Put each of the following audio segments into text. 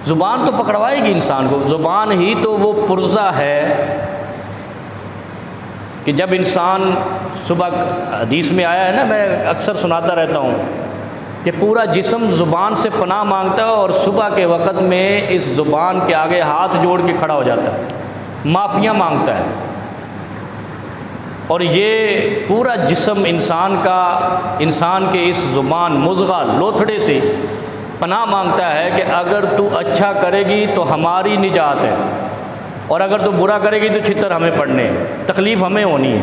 ज़ुबान तो पकड़वाएगी इंसान को। ज़ुबान ही तो वो पुर्जा है कि जब इंसान सुबह, हदीस में आया है ना, मैं अक्सर सुनाता रहता हूँ कि पूरा जिस्म ज़ुबान से पनाह मांगता है और सुबह के वक़्त में इस ज़ुबान के आगे हाथ जोड़ के खड़ा हो जाता है, माफ़ियाँ मांगता है। और ये पूरा जिस्म इंसान के इस ज़ुबान मुज़ग़ा लोथड़े से पनाह मांगता है कि अगर तू अच्छा करेगी तो हमारी निजात है, और अगर तू बुरा करेगी तो छितर हमें पड़ने हैं, तकलीफ़ हमें होनी है।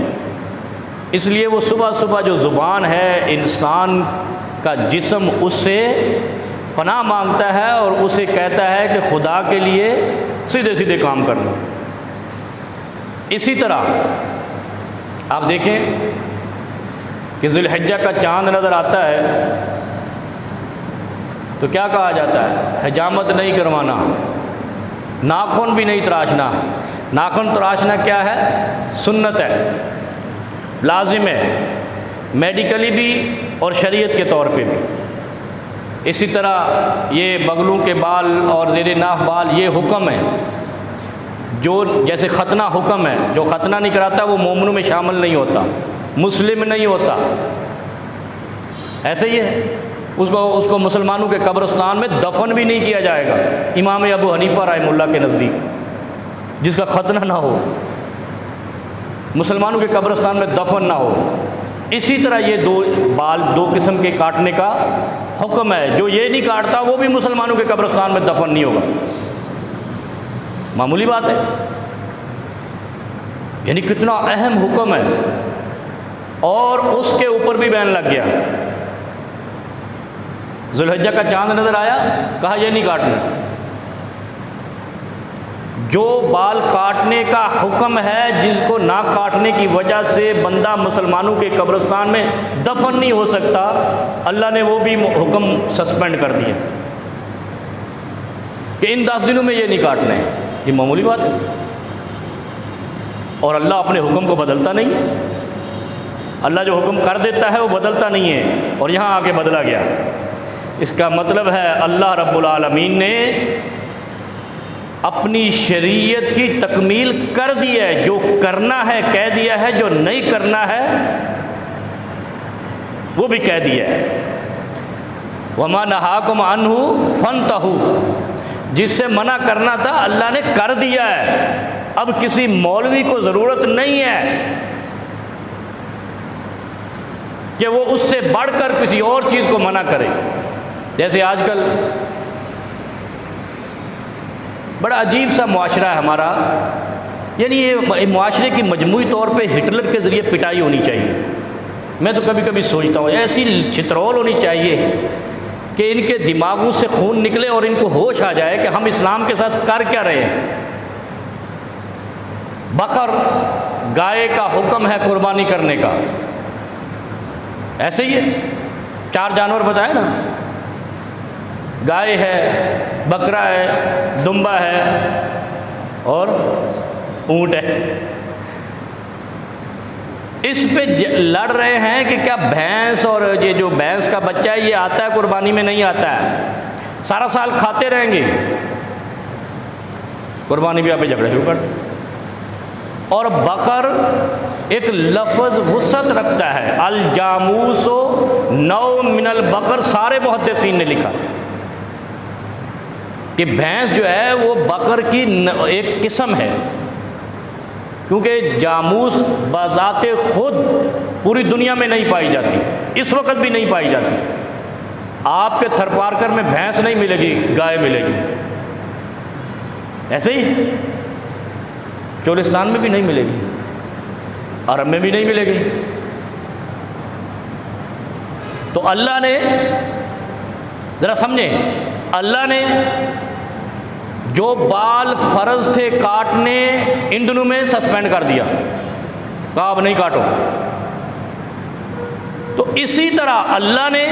इसलिए वो सुबह सुबह जो ज़ुबान है, इंसान का जिस्म उससे पनाह मांगता है और उसे कहता है कि खुदा के लिए सीधे सीधे काम करना। इसी तरह आप देखें कि ज़ुल्हिज्जा का चाँद नज़र आता है तो क्या कहा जाता है? हिजामत नहीं करवाना, नाखून भी नहीं तराशना। नाखून तराशना क्या है? सुन्नत है, लाजिम है, मेडिकली भी और शरीयत के तौर पे भी। इसी तरह ये बगलों के बाल और ज़ेरे नाफ बाल, ये हुक्म है, जो जैसे ख़तना हुक्म है, जो ख़तना नहीं कराता वो मोमिनों में शामिल नहीं होता, मुस्लिम नहीं होता। ऐसे ही है, उसको मुसलमानों के कब्रिस्तान में दफन भी नहीं किया जाएगा, इमाम अबू हनीफा रहमतुल्लाह के नज़दीक, जिसका ख़तना ना हो, मुसलमानों के कब्रिस्तान में दफन ना हो। इसी तरह ये दो किस्म के काटने का हुक्म है। जो ये नहीं काटता वो भी मुसलमानों के कब्रिस्तान में दफन नहीं होगा। मामूली बात है, यानी कितना अहम हुक्म है, और उसके ऊपर भी बैन लग गया। ज़ुल्हिज्जा का चांद नज़र आया, कहा यह नहीं काटना। जो बाल काटने का हुक्म है, जिसको ना काटने की वजह से बंदा मुसलमानों के कब्रिस्तान में दफन नहीं हो सकता, अल्लाह ने वो भी हुक्म सस्पेंड कर दिया कि इन 10 दिनों में ये नहीं काटने हैं। ये मामूली बात है, और अल्लाह अपने हुक्म को बदलता नहीं है। अल्लाह जो हुक्म कर देता है वो बदलता नहीं है, और यहाँ आके बदला गया। इसका मतलब है अल्लाह रब्बुल आलमीन ने अपनी शरीयत की तकमील कर दी है। जो करना है कह दिया है, जो नहीं करना है वो भी कह दिया है। वमा नहाकुम अन्हु फंतहु, जिससे मना करना था अल्लाह ने कर दिया है। अब किसी मौलवी को ज़रूरत नहीं है कि वो उससे बढ़कर किसी और चीज़ को मना करे। जैसे आजकल बड़ा अजीब सा मुआशरा है हमारा, यानी ये मुआशरे की मजमूई तौर पे हिटलर के ज़रिए पिटाई होनी चाहिए। मैं तो कभी कभी सोचता हूँ ऐसी छितरौल होनी चाहिए कि इनके दिमागों से खून निकले और इनको होश आ जाए कि हम इस्लाम के साथ कर क्या रहे हैं। बकर, गाय का हुक्म है कुर्बानी करने का, ऐसे ही है। 4 जानवर बताए ना, गाय है, बकरा है, दुम्बा है और ऊँट है। इस पे लड़ रहे हैं कि क्या भैंस, और ये जो भैंस का बच्चा है ये आता है कुर्बानी में? नहीं आता है। सारा साल खाते रहेंगे, कुर्बानी भी आप झगड़ा शुरू कर। और बकर एक लफ्ज़ वुसअत रखता है, अल जामूसो नौ मिनल बकर, सारे मुहद्दिसीन ने लिखा कि भैंस जो है वो बकर की एक किस्म है, क्योंकि जामूस बाज़ाते खुद पूरी दुनिया में नहीं पाई जाती, इस वक्त भी नहीं पाई जाती। आपके थरपारकर में भैंस नहीं मिलेगी, गाय मिलेगी। ऐसे ही चोलिस्तान में भी नहीं मिलेगी, अरब में भी नहीं मिलेगी। तो अल्लाह ने, ज़रा समझे, अल्लाह ने जो बाल फ़र्ज थे काटने इन दिनों में सस्पेंड कर दिया, कहा अब नहीं काटो। तो इसी तरह अल्लाह ने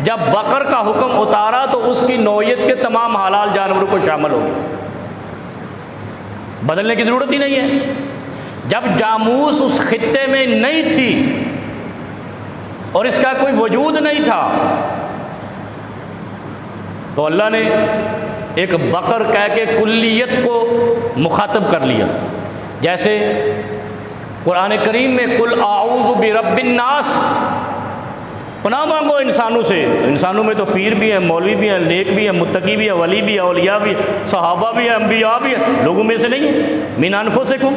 जब बकर का हुक्म उतारा तो उसकी नौयत के तमाम हलाल जानवरों को शामिल हो गया, बदलने की ज़रूरत ही नहीं है। जब जामूस उस खित्ते में नहीं थी और इसका कोई वजूद नहीं था, तो अल्लाह ने एक बकर कह के कुल्लियत को मुखातब कर लिया। जैसे कुरान करीम में कुल आऊज़ु बिरब्बिन नास, पनाह मांगो इंसानों से। इंसानों में तो पीर भी हैं, मौलवी भी हैं, नेक भी हैं, मुत्तकी भी हैं, वली भी हैं, औलिया भी हैं, सहाबा भी हैं, अंबिया भी हैं। लोगों में से नहीं है, मिन अनफुसिकुम।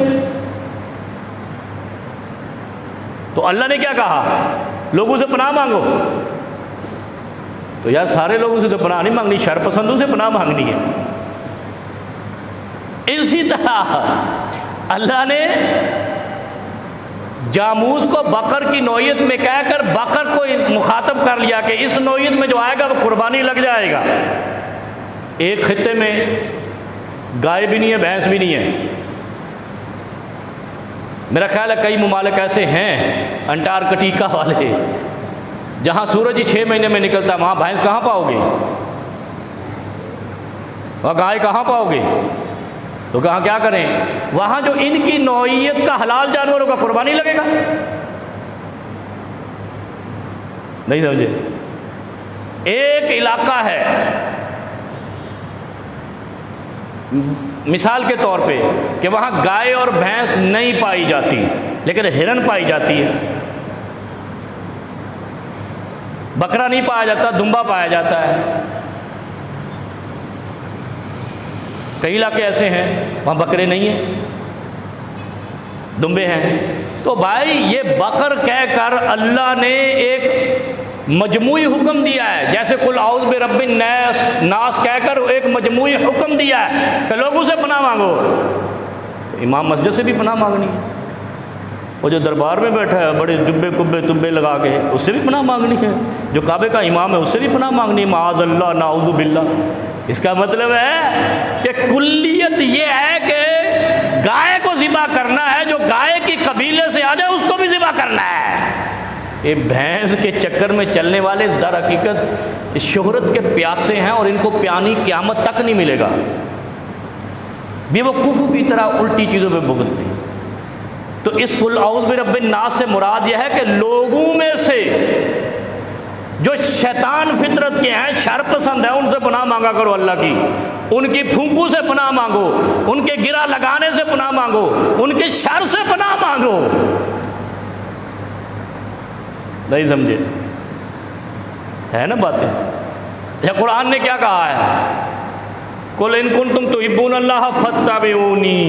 तो अल्लाह ने क्या कहा, लोगों से पनाह मांगो। तो यार सारे लोगों से तो पनाह नहीं मांगनी, शरपसंदों से पनाह मांगनी है। इसी तरह अल्लाह ने जामूस को बकर की नौयत में कहकर बकर को मुखातब कर लिया कि इस नौयत में जो आएगा वो कुर्बानी लग जाएगा। एक खित्ते में गाय भी नहीं है, भैंस भी नहीं है। मेरा ख्याल है कई ममालिक ऐसे हैं अंटार्कटिका वाले, जहाँ सूरज ही 6 महीने में निकलता है, वहाँ भैंस कहाँ पाओगे, वहाँ गाय कहाँ पाओगे। तो कहाँ क्या करें, वहाँ जो इनकी नौइयत का हलाल जानवरों का कुर्बानी लगेगा। नहीं समझे। एक इलाका है, मिसाल के तौर पे, कि वहाँ गाय और भैंस नहीं पाई जाती लेकिन हिरन पाई जाती है, बकरा नहीं पाया जाता, दुम्बा पाया जाता है। कई इलाके ऐसे हैं वहाँ बकरे नहीं हैं, दुम्बे हैं। तो भाई ये बकर कहकर अल्लाह ने एक मजमूई हुक्म दिया है। जैसे कुल आउज़ बिरब्बिन नास कहकर एक मजमूई हुक्म दिया है कि लोगों से पनाह मांगो। तो इमाम मस्जिद से भी पनाह मांगनी है, वो जो दरबार में बैठा है बड़े जुब्बे कुब्बे तुब्बे लगा के, उससे भी पनाह मांगनी है। जो काबे का इमाम है उससे भी पनाह मांगनी है, माअज़ल्लाह नाऊज़ु बिल्लाह। इसका मतलब है कि कुल्लियत ये है कि गाय को ज़िबा करना है, जो गाय की कबीले से आ जाए उसको भी ज़िबा करना है। ये भैंस के चक्कर में चलने वाले दर हकीकत शोहरत के प्यासे हैं और इनको प्यानी क़यामत तक नहीं मिलेगा। बेवकूफ़ों की तरह उल्टी चीज़ों पे भुगतती। तो इस कुल आऊज़ बिरब्बिन नास से मुराद यह है कि लोगों में से जो शैतान फितरत के हैं, शर पसंद है, उनसे पनाह मांगा करो अल्लाह की। उनकी फूंकू से पनाह मांगो, उनके गिरा लगाने से पनाह मांगो, उनके शर से पनाह मांगो। नहीं समझे, है ना बातें। यह कुरान ने क्या कहा है, कुल इन कुंतुम तुहिब्बूनल्लाह फत्तबिऊनी।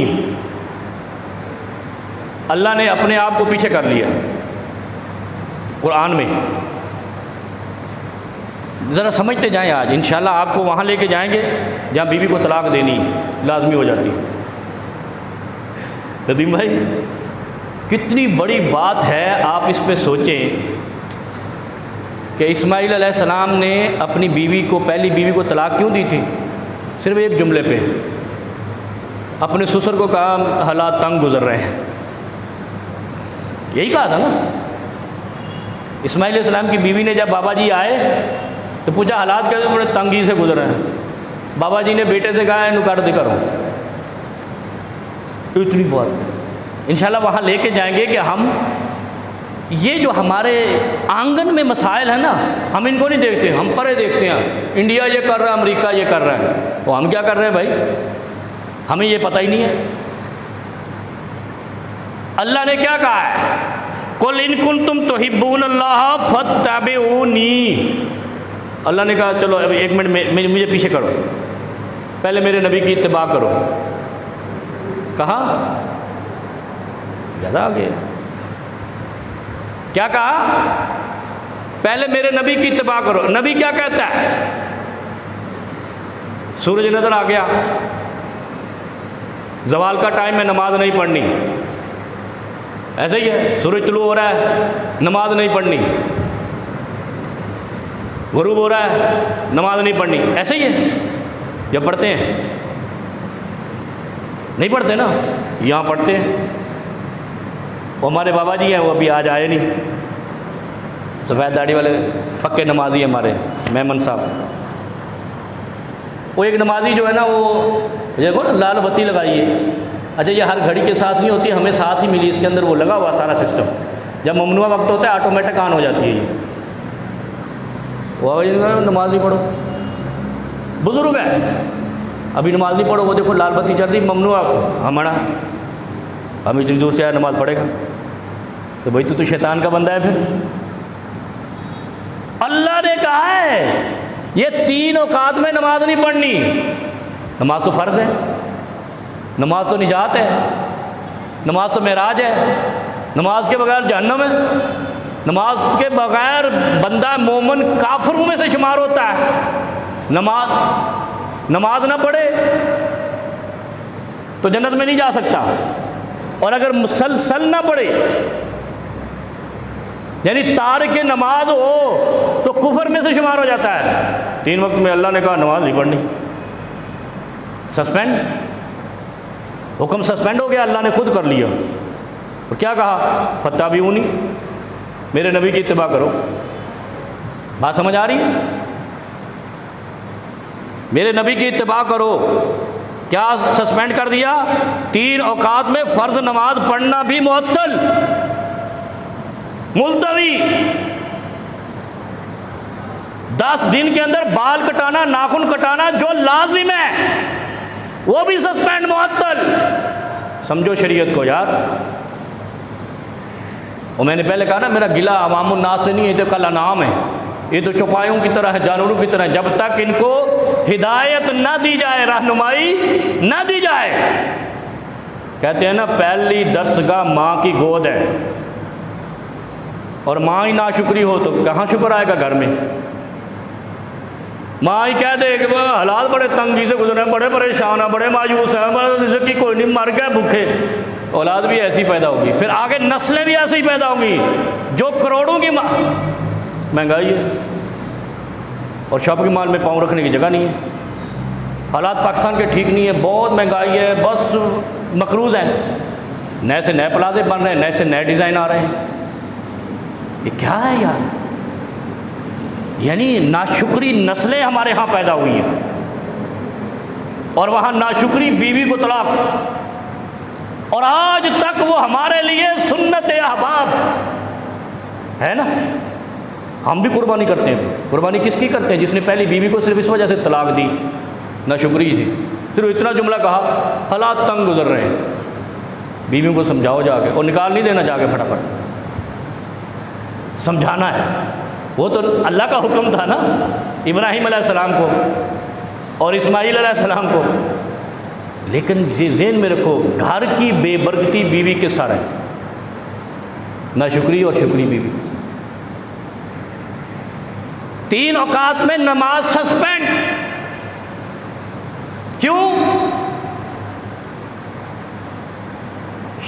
अल्लाह ने अपने आप को पीछे कर लिया कुरान में। ज़रा समझते जाएं, आज इंशाल्लाह आपको वहाँ लेके जाएंगे जहाँ बीवी को तलाक देनी लाजमी हो जाती है। नदीम भाई कितनी बड़ी बात है, आप इस पे सोचें कि इस्माइल अलैहिस्सलाम ने अपनी बीवी को, पहली बीवी को तलाक क्यों दी थी? सिर्फ एक जुमले पे अपने ससुर को कहा हालात तंग गुजर रहे हैं, यही कहा था ना। इस्माइल अलैहिस्सलाम की बीवी ने जब बाबा जी आए तो पूछा हालात कैसे, बड़े तंगी से गुजर रहे हैं। बाबा जी ने बेटे से कहा इनको कर दे करो। तो इतनी बात इंशाल्लाह वहाँ लेके जाएंगे कि हम ये जो हमारे आंगन में मसाइल है ना, हम इनको नहीं देखते, हम परे देखते हैं। इंडिया ये कर रहा है, अमेरिका ये कर रहा है, तो हम क्या कर रहे हैं भाई, हमें ये पता ही नहीं है। अल्लाह ने क्या कहा है, कुल इन कुंतुम तुहिब्बूनल्लाह फत्तबिऊनी। अल्लाह ने कहा चलो अब 1 मिनट मुझे पीछे करो, पहले मेरे नबी की इत्तिबा करो। कहा ज़्यादा आगे, क्या कहा, पहले मेरे नबी की इत्तिबा करो। नबी क्या कहता है, सूरज नज़र आ गया, ज़वाल का टाइम है, नमाज नहीं पढ़नी। ऐसे ही है, सूरज तुलू हो रहा है, नमाज नहीं पढ़नी। गुरूब हो रहा है, नमाज नहीं पढ़नी। ऐसे ही है, जब पढ़ते हैं नहीं पढ़ते ना, यहाँ पढ़ते हैं। वो हमारे बाबा जी हैं, वो अभी आज आए नहीं, सफ़ेद दाढ़ी वाले पक्के नमाजी हमारे मेमन साहब। वो एक नमाजी जो है ना, वो देखो ना लाल बत्ती लगाई है। अच्छा ये हर घड़ी के साथ नहीं होती, हमें साथ ही मिली, इसके अंदर वो लगा हुआ सारा सिस्टम। जब ममनुआ वक्त होता है ऑटोमेटिक ऑन हो जाती है ये। वो नमाज नहीं पढ़ो, बुजुर्ग है, अभी नमाज नहीं पढ़ो, वो देखो लाल बत्ती चल रही, ममनू हमारा, हम इतनी दूर से आया नमाज पढ़ेगा, तो भाई तू शैतान का बंदा है। फिर अल्लाह ने कहा है ये 3 औकात में नमाज नहीं पढ़नी। नमाज तो फ़र्ज़ है, नमाज तो निजात है, नमाज तो मेराज है, नमाज के बगैर जहन्नम है, नमाज के बगैर बंदा मोमिन काफिरों में से शुमार होता है। नमाज ना पढ़े तो जन्नत में नहीं जा सकता, और अगर मुसलसल ना पढ़े यानी तारिक नमाज हो तो कुफर में से शुमार हो जाता है। 3 वक्त में अल्लाह ने कहा नमाज नहीं पढ़नी, सस्पेंड, हुक्म सस्पेंड हो गया, अल्लाह ने खुद कर लिया। और क्या कहा, फत्ताबिऊनी, मेरे नबी की इत्तिबा करो। बात समझ आ रही है? मेरे नबी की इत्तिबा करो। क्या सस्पेंड कर दिया? 3 औकात में फ़र्ज नमाज पढ़ना भी मुअत्तल, मुल्तवी। 10 दिन के अंदर बाल कटाना, नाखून कटाना जो लाजिम है वो भी सस्पेंड, मुअत्तल। समझो शरीयत को यार। और मैंने पहले कहा ना, मेरा गिला अवामुन्नास से नहीं है, तो कल अनाम है, ये तो चौपायों की तरह है, जानवरों की तरह। जब तक इनको हिदायत ना दी जाए, रहनुमाई ना दी जाए, कहते हैं ना पहली दरसगाह माँ की गोद है, और माँ ही नाशुक्री हो तो कहाँ शुक्र आएगा घर में। माँ ही कह दे कि हालात बड़े तंगी से गुजरे, बड़े परेशान है, बड़े मायूस हैं, कि कोई नहीं, मर गए भूखे, औलाद भी ऐसी पैदा होगी, फिर आगे नस्लें भी ऐसी ही पैदा होंगी, जो करोड़ों की महंगाई है और शॉपिंग मॉल में पाँव रखने की जगह नहीं है। हालात पाकिस्तान के ठीक नहीं है, बहुत महंगाई है, बस मकरूज़ है, नए से नए प्लाजे बन रहे हैं, नए से नए डिज़ाइन आ रहे हैं। ये क्या है यार? यानी नाशुक्री नस्लें हमारे यहाँ पैदा हुई हैं, और वहाँ नाशुक्री बीवी को तलाक, और आज तक वो हमारे लिए सुन्नत अहबाब है ना। हम भी कुर्बानी करते हैं। कुर्बानी किसकी करते हैं? जिसने पहली बीवी को सिर्फ इस वजह से तलाक दी, नाशुक्री थी, सिर्फ इतना जुमला कहा, हालात तंग गुजर रहे हैं, बीवियों को समझाओ जाके, और निकाल नहीं देना जाके, फटाफट समझाना है। वो तो अल्लाह का हुक्म था ना, इब्राहीम अलैहिस्सलाम को और इस्माईल अलैहिस्सलाम को। लेकिन ये ज़हन में रखो, घर की बेबरकती बीवी के साथ है, नाशुक्री और शुक्री बीवी के साथ। 3 औकात में नमाज सस्पेंड। क्यों?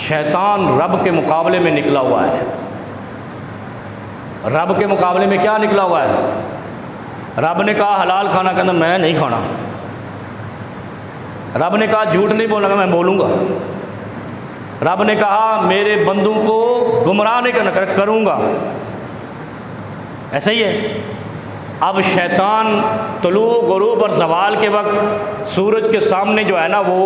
शैतान रब के मुकाबले में निकला हुआ है। रब के मुकाबले में क्या निकला हुआ है? रब ने कहा हलाल खाना, कहता मैं नहीं खाना। रब ने कहा झूठ नहीं बोलूँगा, मैं बोलूँगा। रब ने कहा मेरे बंदों को गुमराह नहीं करना, करूँगा। ऐसा ही है। अब शैतान तुलू गुरूब और ज़वाल के वक्त सूरज के सामने जो है ना, वो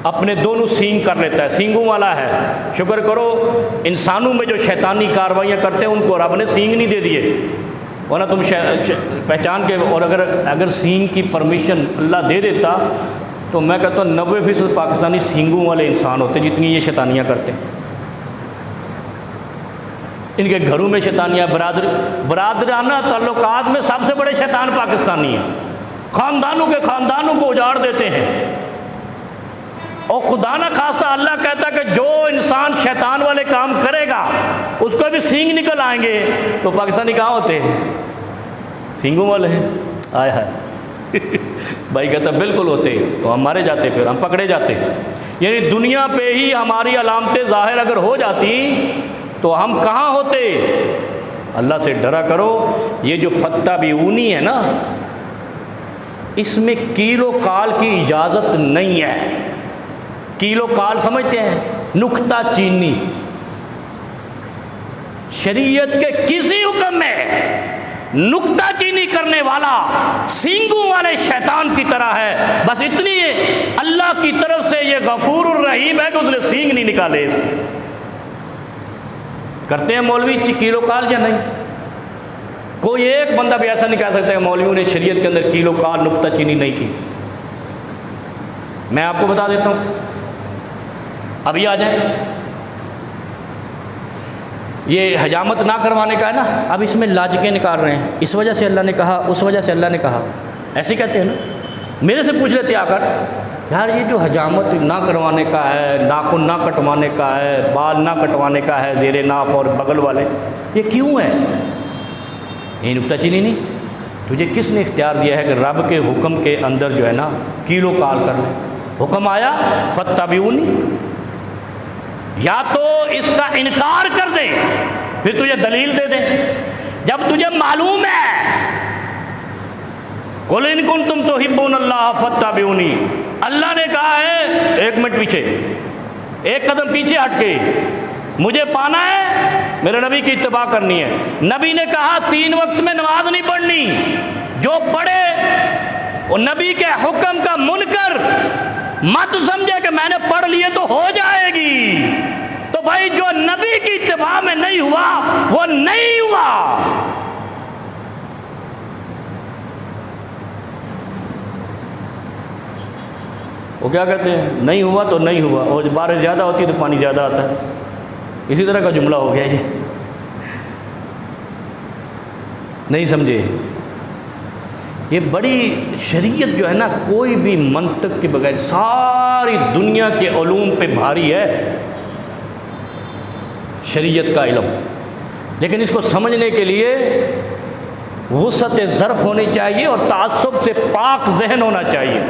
अपने दोनों सींग कर लेता है, सींगों वाला है। शुक्र करो इंसानों में जो शैतानी कार्रवाइयाँ करते हैं उनको रब ने सींग नहीं दे दिए, वरना तुम पहचान के। और अगर सींग की परमिशन अल्लाह दे देता तो मैं कहता हूँ 90% पाकिस्तानी सींगों वाले इंसान होते जितनी ये शैतानियाँ करते हैं। इनके घरों में शैतानियाँ, बरादराना ताल्लुकात में सबसे बड़े शैतान पाकिस्तानी हैं। ख़ानदानों के ख़ानदानों को उजाड़ देते हैं। और खुदा ना खास्ता अल्लाह कहता कि जो इंसान शैतान वाले काम करेगा उसको भी सींग निकल आएंगे। तो पाकिस्तानी कहाँ होते हैं? सींगों वाले हैं। आय हाय भाई कहता बिल्कुल होते, तो हम मारे जाते, फिर हम पकड़े जाते। यानी दुनिया पे ही हमारी अलामतें ज़ाहिर अगर हो जाती तो हम कहाँ होते? अल्लाह से डरा करो। ये जो फत्ताबिऊनी है ना, इसमें कीलो काल की इजाज़त नहीं है। कीलो काल समझते हैं? नुक्ता चीनी। शरीयत के किसी हुक्म में नुक्ता चीनी करने वाला सींगों वाले शैतान की तरह है। बस इतनी अल्लाह की तरफ से ये गफूर रहीम है कि उसने सींग नहीं निकाले इसके। करते हैं मौलवी कीलो काल या नहीं? कोई एक बंदा भी ऐसा नहीं कह सकता कि मौलवियों ने शरीयत के अंदर किलो काल नुक्ता चीनी नहीं की। मैं आपको बता देता हूँ, अभी आ जाए। ये हजामत ना करवाने का है ना, अब इसमें लाजिकें निकाल रहे हैं, इस वजह से अल्लाह ने कहा, उस वजह से अल्लाह ने कहा, ऐसे कहते हैं ना। मेरे से पूछ लेते आकर, यार ये जो हजामत ना करवाने का है, नाखून ना कटवाने का है, बाल ना कटवाने का है, ज़ेरे नाफ और बगल वाले, ये क्यों है? ये नुक्ताचीनी नहीं, तुझे किसने इख्तियार दिया है कि रब के हुक्म के अंदर जो है ना किलो काल कर ले? हुक्म आया फत्तबिऊनी, या तो इसका इनकार कर दे फिर तुझे दलील दे दे। जब तुझे मालूम है कुल इन कुंतुम तुहिब्बूनल्लाह फत्तबिऊनी, अल्लाह ने कहा है, एक मिनट पीछे, एक कदम पीछे हट के, मुझे पाना है, मेरे नबी की इत्तबा करनी है। नबी ने कहा 3 वक्त में नमाज नहीं पढ़नी, जो पढ़े वो नबी के हुक्म का मुनकर मत समझे कि मैंने पढ़ लिए तो हो जाएगी। तो भाई जो नबी की इत्तबा में नहीं हुआ वो नहीं हुआ। वो क्या कहते हैं, नहीं हुआ तो नहीं हुआ, और बारिश ज़्यादा होती है तो पानी ज़्यादा आता है, इसी तरह का जुमला हो गया ये। नहीं समझे? ये बड़ी शरीयत जो है ना, कोई भी मंतक के बगैर सारी दुनिया के उलूम पे भारी है शरीयत का इल्म, लेकिन इसको समझने के लिए वुसअत ज़र्फ़ होनी चाहिए और तासुब से पाक जहन होना चाहिए।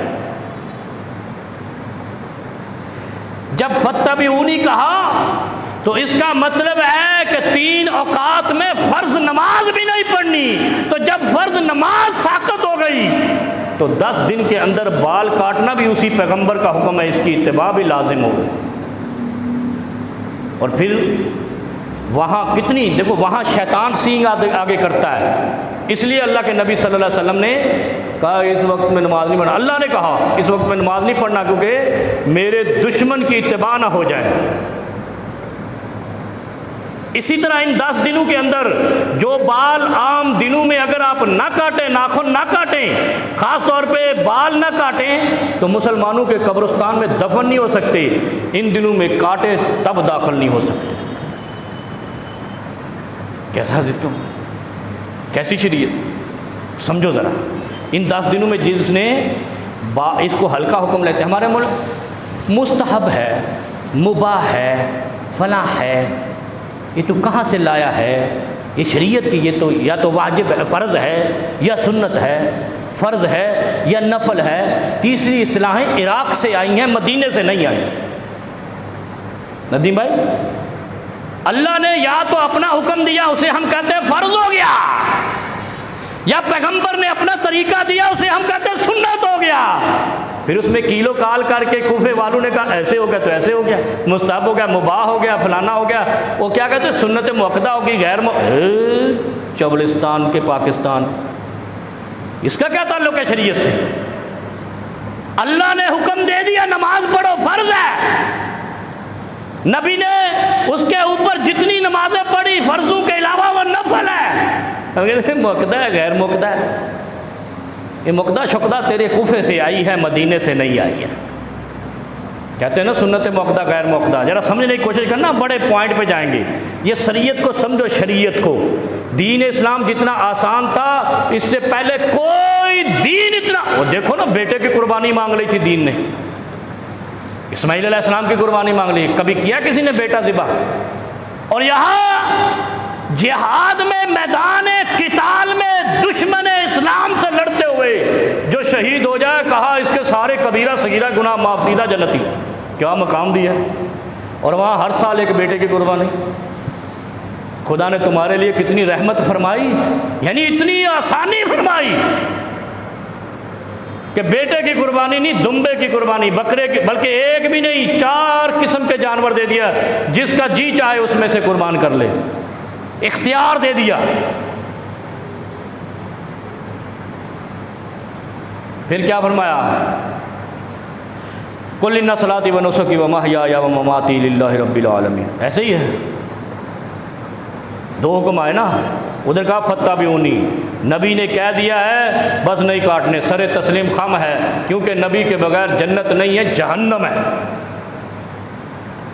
जब फत्तबिऊनी कहा तो इसका मतलब है कि 3 औकात में फ़र्ज़ नमाज भी नहीं पढ़नी। तो जब फ़र्ज़ नमाज साक़त हो गई तो 10 दिन के अंदर बाल काटना भी उसी पैगंबर का हुक्म है, इसकी इत्तिबा भी लाजिम हो। और फिर वहाँ कितनी, देखो वहाँ शैतान सींग आगे करता है, इसलिए अल्लाह के नबी सल्लल्लाहु अलैहि वसल्लम ने कहा इस वक्त में नमाज नहीं पढ़ना। अल्लाह ने कहा इस वक्त में नमाज नहीं पढ़ना क्योंकि मेरे दुश्मन की इत्तिबा ना हो जाए। इसी तरह इन 10 दिनों के अंदर जो बाल आम दिनों में अगर आप ना काटें, नाखून ना काटें, ख़ास तौर पे बाल ना काटें, तो मुसलमानों के कब्रिस्तान में दफन नहीं हो सकते। इन दिनों में काटे तब दाखिल नहीं हो सकते। कैसा सिस्टम, कैसी शरीयत, समझो ज़रा। इन 10 दिनों में जिसने इसको हल्का हुक्म लेते हैं, हमारे मुल्क मुस्तहब है, मुबाह है, फला है, ये तो कहाँ से लाया है? ये शरीयत की, ये तो या तो वाजिब है, फ़र्ज़ है, या सुन्नत है, फ़र्ज़ है या नफल है। तीसरी इस्तिलाहें इराक़ से आई हैं, मदीने से नहीं आई। नदीम भाई, अल्लाह ने या तो अपना हुक्म दिया, उसे हम कहते हैं फ़र्ज़ हो गया, या पैगंबर ने अपना तरीका दिया, उसे हम कहते हैं सुन्नत हो गया। फिर उसमें कीलो काल करके कूफे वालों ने कहा ऐसे हो गया तो ऐसे हो गया, मुस्ताहब हो गया, मुबाह हो गया, फलाना हो गया। वो क्या कहते हैं, सुन्नत मुअक्कदा होगी, गैर चबलिस्तान के पाकिस्तान, इसका क्या ताल्लुक है शरीयत से? अल्लाह ने हुक्म दे दिया नमाज पढ़ो, फ़र्ज़ है। नबी ने उसके ऊपर जितनी नमाजें पढ़ी फ़र्ज़ों के अलावा वो नफल है। मुअक्कदा है, गैर मुअक्कदा है। ये मुक़द्दा शुक़दा तेरे कूफे से आई है, मदीने से नहीं आई है। कहते हैं ना सुन्नत मुक़द्दा गैर मुक़द्दा। ज़रा समझने की कोशिश करना, बड़े पॉइंट पे जाएंगे। ये शरीयत को समझो, शरीयत को। दीन इस्लाम जितना आसान था, इससे पहले कोई दीन इतना, वो देखो ना, बेटे की कुर्बानी मांग ली थी दीन ने, इस्माइल अलैहिस्सलाम की कुर्बानी मांग ली। कभी किया किसी ने बेटा ज़िबा? और यहाँ जिहाद में, मैदान किताल में दुश्मन इस्लाम से लड़ते हुए जो शहीद हो जाए, कहा इसके सारे कबीरा सगीरा गुनाह माफ, सीधा जन्नती। क्या मकाम दिया। और वहाँ हर साल एक बेटे की कुर्बानी। खुदा ने तुम्हारे लिए कितनी रहमत फरमाई, यानी इतनी आसानी फरमाई कि बेटे की कुर्बानी नहीं, दुम्बे की कुर्बानी, बकरे की, बल्कि एक भी नहीं, 4 किस्म के जानवर दे दिया, जिसका जी चाहे उसमें से कुर्बान कर ले, इख्तियार दे दिया। फिर क्या फरमाया, कुल इन्ना सलाती व नुसुकी व महयाया व ममाती लिल्लाहि रब्बिल आलमीन। ऐसे ही है, 2 हुक्म आए ना, उधर कहा फत्ताबिऊनी, नबी ने कह दिया है बस नहीं काटने, सरे तस्लीम खम है, क्योंकि नबी के बगैर जन्नत नहीं है, जहन्नम है।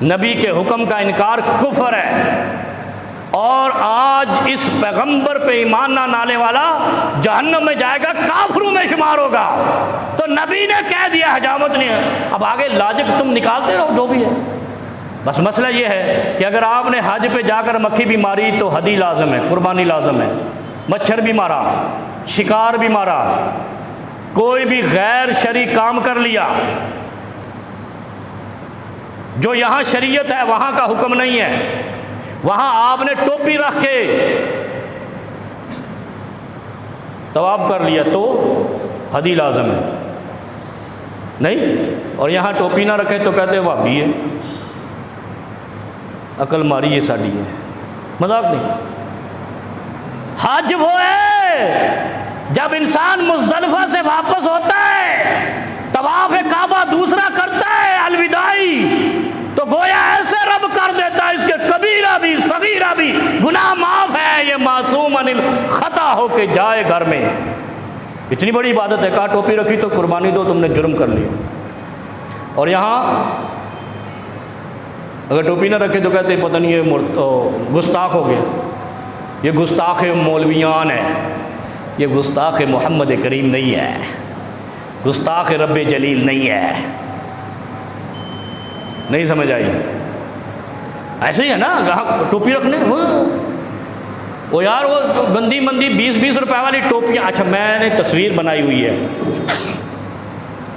नबी के हुक्म का इनकार कुफ्र है, और आज इस पैगंबर पे ईमान ना लाने वाला जहन्नम में जाएगा, काफिरों में शुमार होगा। तो नबी ने कह दिया, हजामत नहीं है। अब आगे लॉजिक तुम निकालते रहो जो भी है। बस मसला ये है कि अगर आपने हज पे जाकर मक्खी भी मारी तो हदी लाजम है, कुर्बानी लाजम है। मच्छर भी मारा, शिकार भी मारा, कोई भी गैर शरई काम कर लिया, जो यहाँ शरीयत है वहाँ का हुक्म नहीं है, वहाँ आपने टोपी रख के तवाफ कर लिया तो हदी लाजम है नहीं, और यहाँ टोपी ना रखे तो कहते भाभी है, अकल मारी ये साड़ी है, मजाक नहीं। हज वो है जब इंसान मुज़दलिफ़ा से वापस होता है, तवाफ़ काबा दूसरा करता है, अलविदाई, तो गोया ऐसे रब कर देता है इसके कबीरा भी सगीरा भी गुनाह माफ़ है, ये मासूम अनिल ख़ता होके जाए घर में। इतनी बड़ी इबादत है, कहा टोपी रखी तो कुर्बानी दो, तुमने जुर्म कर लिया। और यहाँ अगर टोपी ना रखे तो कहते पता नहीं ये गुस्ताख हो गया, ये गुस्ताख मौलवियान है, ये गुस्ताख मोहम्मद करीम नहीं है, गुस्ताख रब जलील नहीं है। नहीं समझ आई? ऐसे ही है ना, ग्राहक टोपी रखने वो यार वो गंदी मंदी 20-20 रुपए वाली टोपियाँ। अच्छा, मैंने तस्वीर बनाई हुई है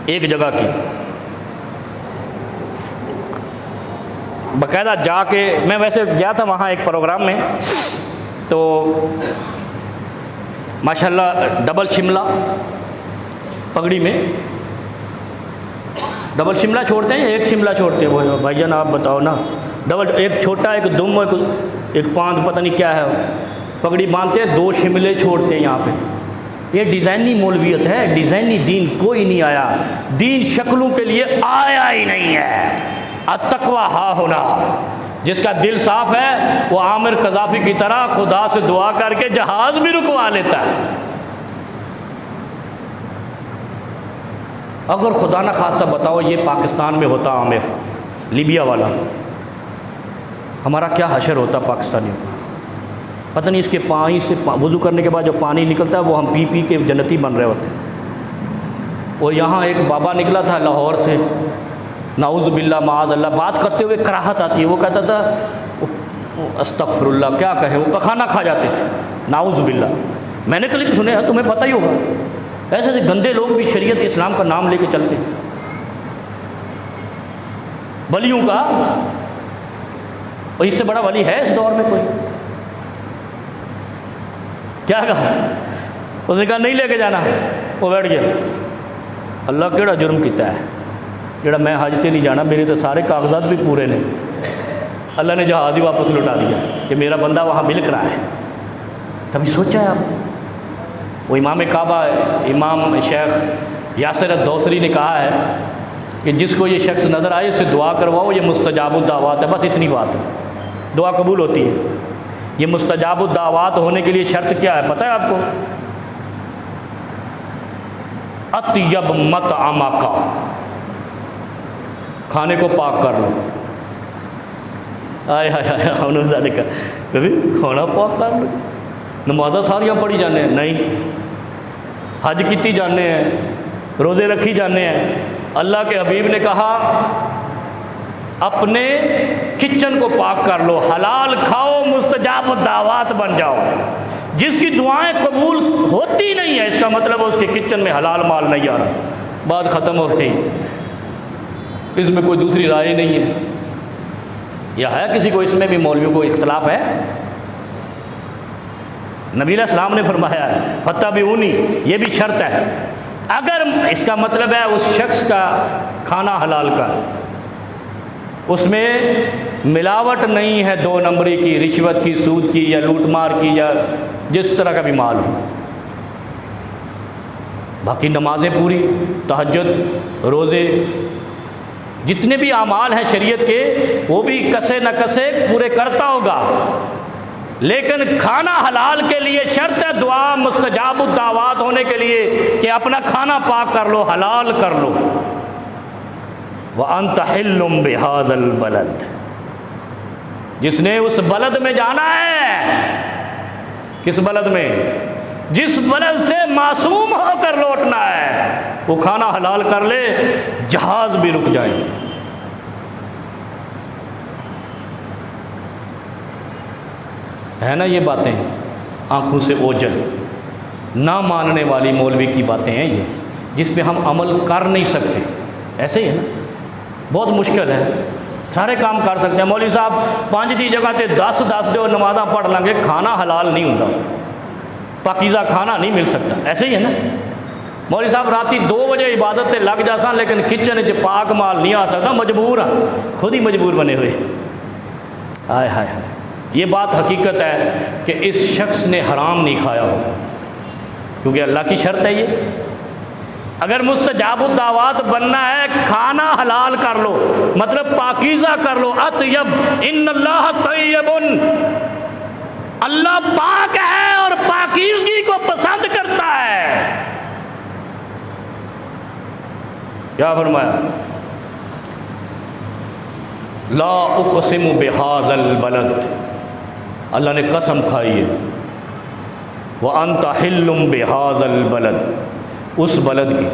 एक जगह की, बाकायदा जाके, मैं वैसे गया था वहाँ एक प्रोग्राम में, तो माशाल्लाह डबल शिमला पगड़ी में, डबल शिमला छोड़ते हैं, एक शिमला छोड़ते हैं? वो भाईजान आप बताओ ना, डबल, एक छोटा एक दुम एक पांच पता नहीं क्या है, पगड़ी बांधते हैं, 2 शिमले छोड़ते हैं यहाँ पे। ये डिज़ाइनी मौलवियत है, डिज़ाइनी दीन कोई नहीं आया, दीन शक्लों के लिए आया ही नहीं है। अत्तक़वा हा होना, जिसका दिल साफ़ है वो आमिर कज़ाफ़ी की तरह खुदा से दुआ करके जहाज़ भी रुकवा लेता है। अगर खुदा ना खास्ता बताओ ये पाकिस्तान में होता आमिर, लीबिया वाला, हमारा क्या हशर होता पाकिस्तानियों का। पता नहीं इसके पानी से वुज़ू करने के बाद जो पानी निकलता है वो हम पी पी के जन्नती बन रहे होते हैं। और यहाँ एक बाबा निकला था लाहौर से, नाउज़ बिल्ला माज़ अल्लाह, बात करते हुए कराहत आती है, वो कहता था अस्तग़फ़िरुल्लाह, क्या कहें, वो पखाना खा जाते थे, नाउज़ बिल्ला। मैंने कल सुने हैं, तुम्हें पता ही होगा, ऐसे ऐसे गंदे लोग भी शरीयत इस्लाम का नाम लेके चलते हैं। वलियों का, और इससे बड़ा वली है इस दौर में कोई? क्या कहा उसने? कहा नहीं लेके जाना। वो बैठ गया। अल्लाह केड़ा जुर्म किया है जेड़ा मैं हज ते नहीं जाना, मेरे तो सारे कागजात भी पूरे ने। अल्लाह ने जहाज़ ही वापस लौटा दिया कि मेरा बंदा वहाँ मिलक रहा है। कभी सोचा है आप? वो इमाम काबा इमाम शेख यासिर अद-दौसरी ने कहा है कि जिसको ये शख्स नज़र आए इससे दुआ करवाओ, ये मुस्तजाबुद दावात है। बस इतनी बात है, दुआ कबूल होती है। ये मुस्तजाबुद दावात होने के लिए शर्त क्या है पता है आपको? अत्यब मत आमाका, खाने को पाक कर लो। आए हाय हाय, उन्होंने कहा कभी खाना पाक कर लो। नमाज़ा सारियाँ पढ़ी जाने हैं नहीं, हज की जाने हैं, रोज़े रखी जाने हैं। अल्लाह के हबीब ने कहा अपने किचन को पाक कर लो, हलाल खाओ, मुस्तजाब दावात बन जाओ। जिसकी दुआएं कबूल होती नहीं है इसका मतलब है उसके किचन में हलाल माल नहीं आ रहा। बात ख़त्म हो गई, इसमें कोई दूसरी राय नहीं है। या है किसी को इसमें भी मौलवियों को इख्तलाफ है? नबी अलैहिस्सलाम ने फरमाया है फत्ताबिऊनी, ये भी शर्त है। अगर इसका मतलब है उस शख्स का खाना हलाल का, उसमें मिलावट नहीं है 2 नंबरी की, रिश्वत की, सूद की या लूटमार की या जिस तरह का भी माल हो। बाकी नमाजें पूरी, तहज्जुद, रोज़े, जितने भी अमाल हैं शरीयत के वो भी कसे न कसे पूरे करता होगा। लेकिन खाना हलाल के लिए शर्त है दुआ मुस्तजाब दावत होने के लिए कि अपना खाना पाक कर लो, हलाल कर लो। व अंत हिल्लुम बिहाज़ल बलद, जिसने उस बलद में जाना है, किस बलद में, जिस बलद से मासूम होकर लौटना है, वो खाना हलाल कर ले, जहाज भी रुक जाएंगे। है ना ये बातें आंखों से ओझल, ना मानने वाली मौलवी की बातें हैं ये, जिस पे हम अमल कर नहीं सकते। ऐसे ही है ना, बहुत मुश्किल है। सारे काम कर सकते हैं मौलवी साहब 5 दी जगह ते 10 दो नमाज़ां पढ़ लेंगे, खाना हलाल नहीं होता, पाकीज़ा खाना नहीं मिल सकता। ऐसे ही है ना, मौलवी साहब राती 2 बजे इबादत ते लग जासा लेकिन किचन च पाक माल नहीं आ सकता, मजबूर हाँ, खुद ही मजबूर बने हुए। हाय हाय हाय, ये बात हकीकत है कि इस शख्स ने हराम नहीं खाया हो, क्योंकि अल्लाह की शर्त है ये। अगर मुस्तजाबुद दावत बनना है, खाना हलाल कर लो, मतलब पाकीज़ा कर लो। अतयब इन्नल्लाह तय्यबुन, अल्लाह पाक है और पाकीज़गी को पसंद करता है। क्या फरमाया, ला उक़सिमु बिहाज़ल बलद, अल्लाह ने कसम खाई है, व अंत हिल्लुम बिहाज़ल बलद, उस बलद की,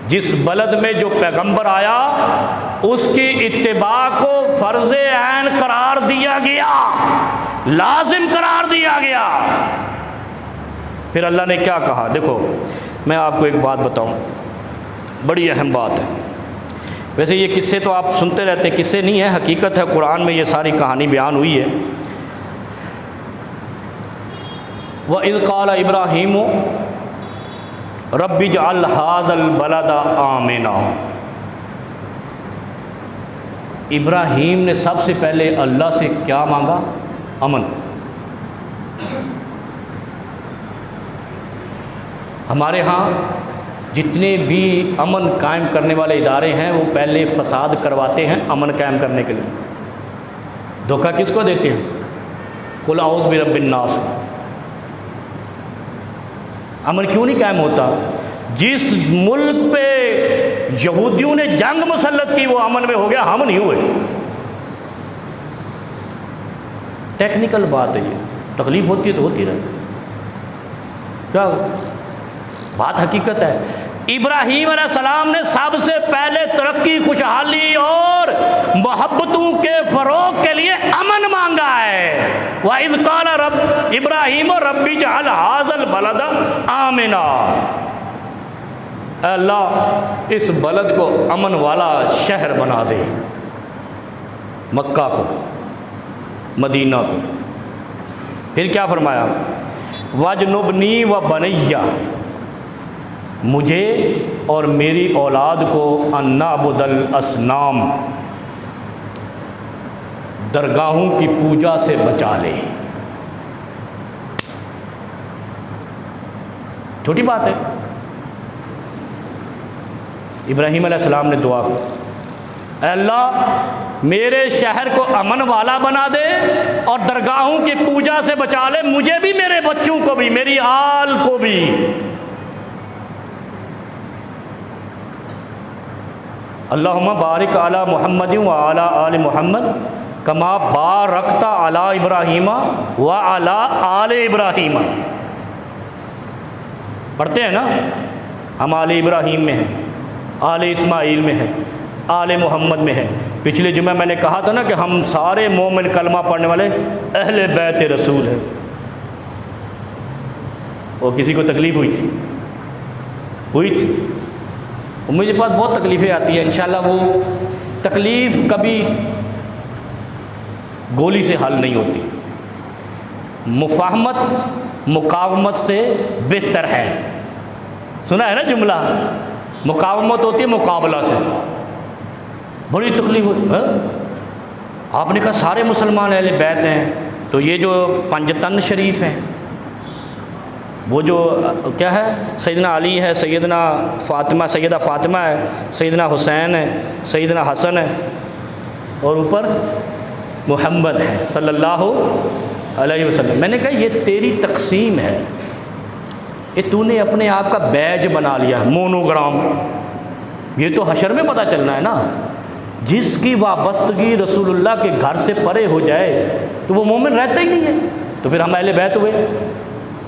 जिस बलद में जो पैगंबर आया उसकी इत्तिबा को फ़र्ज़ ऐन करार दिया गया, लाजिम करार दिया गया। फिर अल्लाह ने क्या कहा, देखो मैं आपको एक बात बताऊं, बड़ी अहम बात है। वैसे ये किस्से तो आप सुनते रहते, किस्से नहीं है, हकीकत है, कुरान में ये सारी कहानी बयान हुई है। व इज़ क़ाल इब्राहीम रब्बि जअल हाज़ल बलद आमिना, इब्राहीम ने सबसे पहले अल्लाह से क्या मांगा, अमन। हमारे यहाँ जितने भी अमन कायम करने वाले इदारे हैं वो पहले फसाद करवाते हैं अमन कायम करने के लिए। धोखा किसको देते हैं, कुल औज़ु बिरब्बिन नास। अमन क्यों नहीं कायम होता, जिस मुल्क पे यहूदियों ने जंग मुसल्लत की वो अमन में हो गया, हम नहीं हुए। टेक्निकल बात है ये, तकलीफ होती है तो होती रहे, क्या बात हकीकत है। इब्राहीम अलैहिस्सलाम ने सबसे पहले तरक्की, खुशहाली और मोहब्बतों के फ़रोग़ के लिए अमन मांगा है। व इज़ क़ाल रब इब्राहीम रब्बि जअल हाज़ल बलद आमिना, अल्लाह इस बलद को अमन वाला शहर बना दे, मक्का को, मदीना को। फिर क्या फरमाया, वजनुबनी व बनैया, मुझे और मेरी औलाद को अन्नाबुदल असनाम, दरगाहों की पूजा से बचा ले। छोटी बात है, इब्राहीम अलैहिस्सलाम ने दुआ की, अल्लाह मेरे शहर को अमन वाला बना दे और दरगाहों की पूजा से बचा ले, मुझे भी, मेरे बच्चों को भी, मेरी आल को भी। अल्लाहुम्मा बारिक अला मुहम्मद व अला आल मुहम्मद कमा बारकता अला इब्राहीमा व अला आल इब्राहीमा। पढ़ते हैं ना, हम आल इब्राहीम में हैं, आल इस्माइल में हैं, आल मोहम्मद में है। पिछले जुमे मैंने कहा था ना कि हम सारे मोमिन कलमा पढ़ने वाले अहले बैत रसूल हैं। और किसी को तकलीफ़ हुई थी, मुझे पास बहुत तकलीफ़ें आती हैं, इंशाल्लाह वो तकलीफ़ कभी गोली से हल नहीं होती, मुफाहमत मुकावमत से बेहतर है। सुना है ना जुमला, मुकावमत होती है मुकाबला से। बड़ी तकलीफ हुई, आपने कहा सारे मुसलमान अहले बैत हैं, तो ये जो पंजतन शरीफ हैं, वो जो क्या है, सैयदना अली है, सैयदना फ़ातिमा, सैयदा फ़ातिमा है, सैयदना हुसैन है, सैयदना हसन है, और ऊपर मोहम्मद है सल्लल्लाहु अलैहि वसल्लम। मैंने कहा ये तेरी तकसीम है, ये तूने अपने आप का बैज बना लिया, मोनोग्राम। ये तो हशर में पता चलना है ना। जिसकी वाबस्तगी रसूलुल्लाह के घर से परे हो जाए तो वो मोमिन रहता ही नहीं है। तो फिर हम अहले बैत हुए,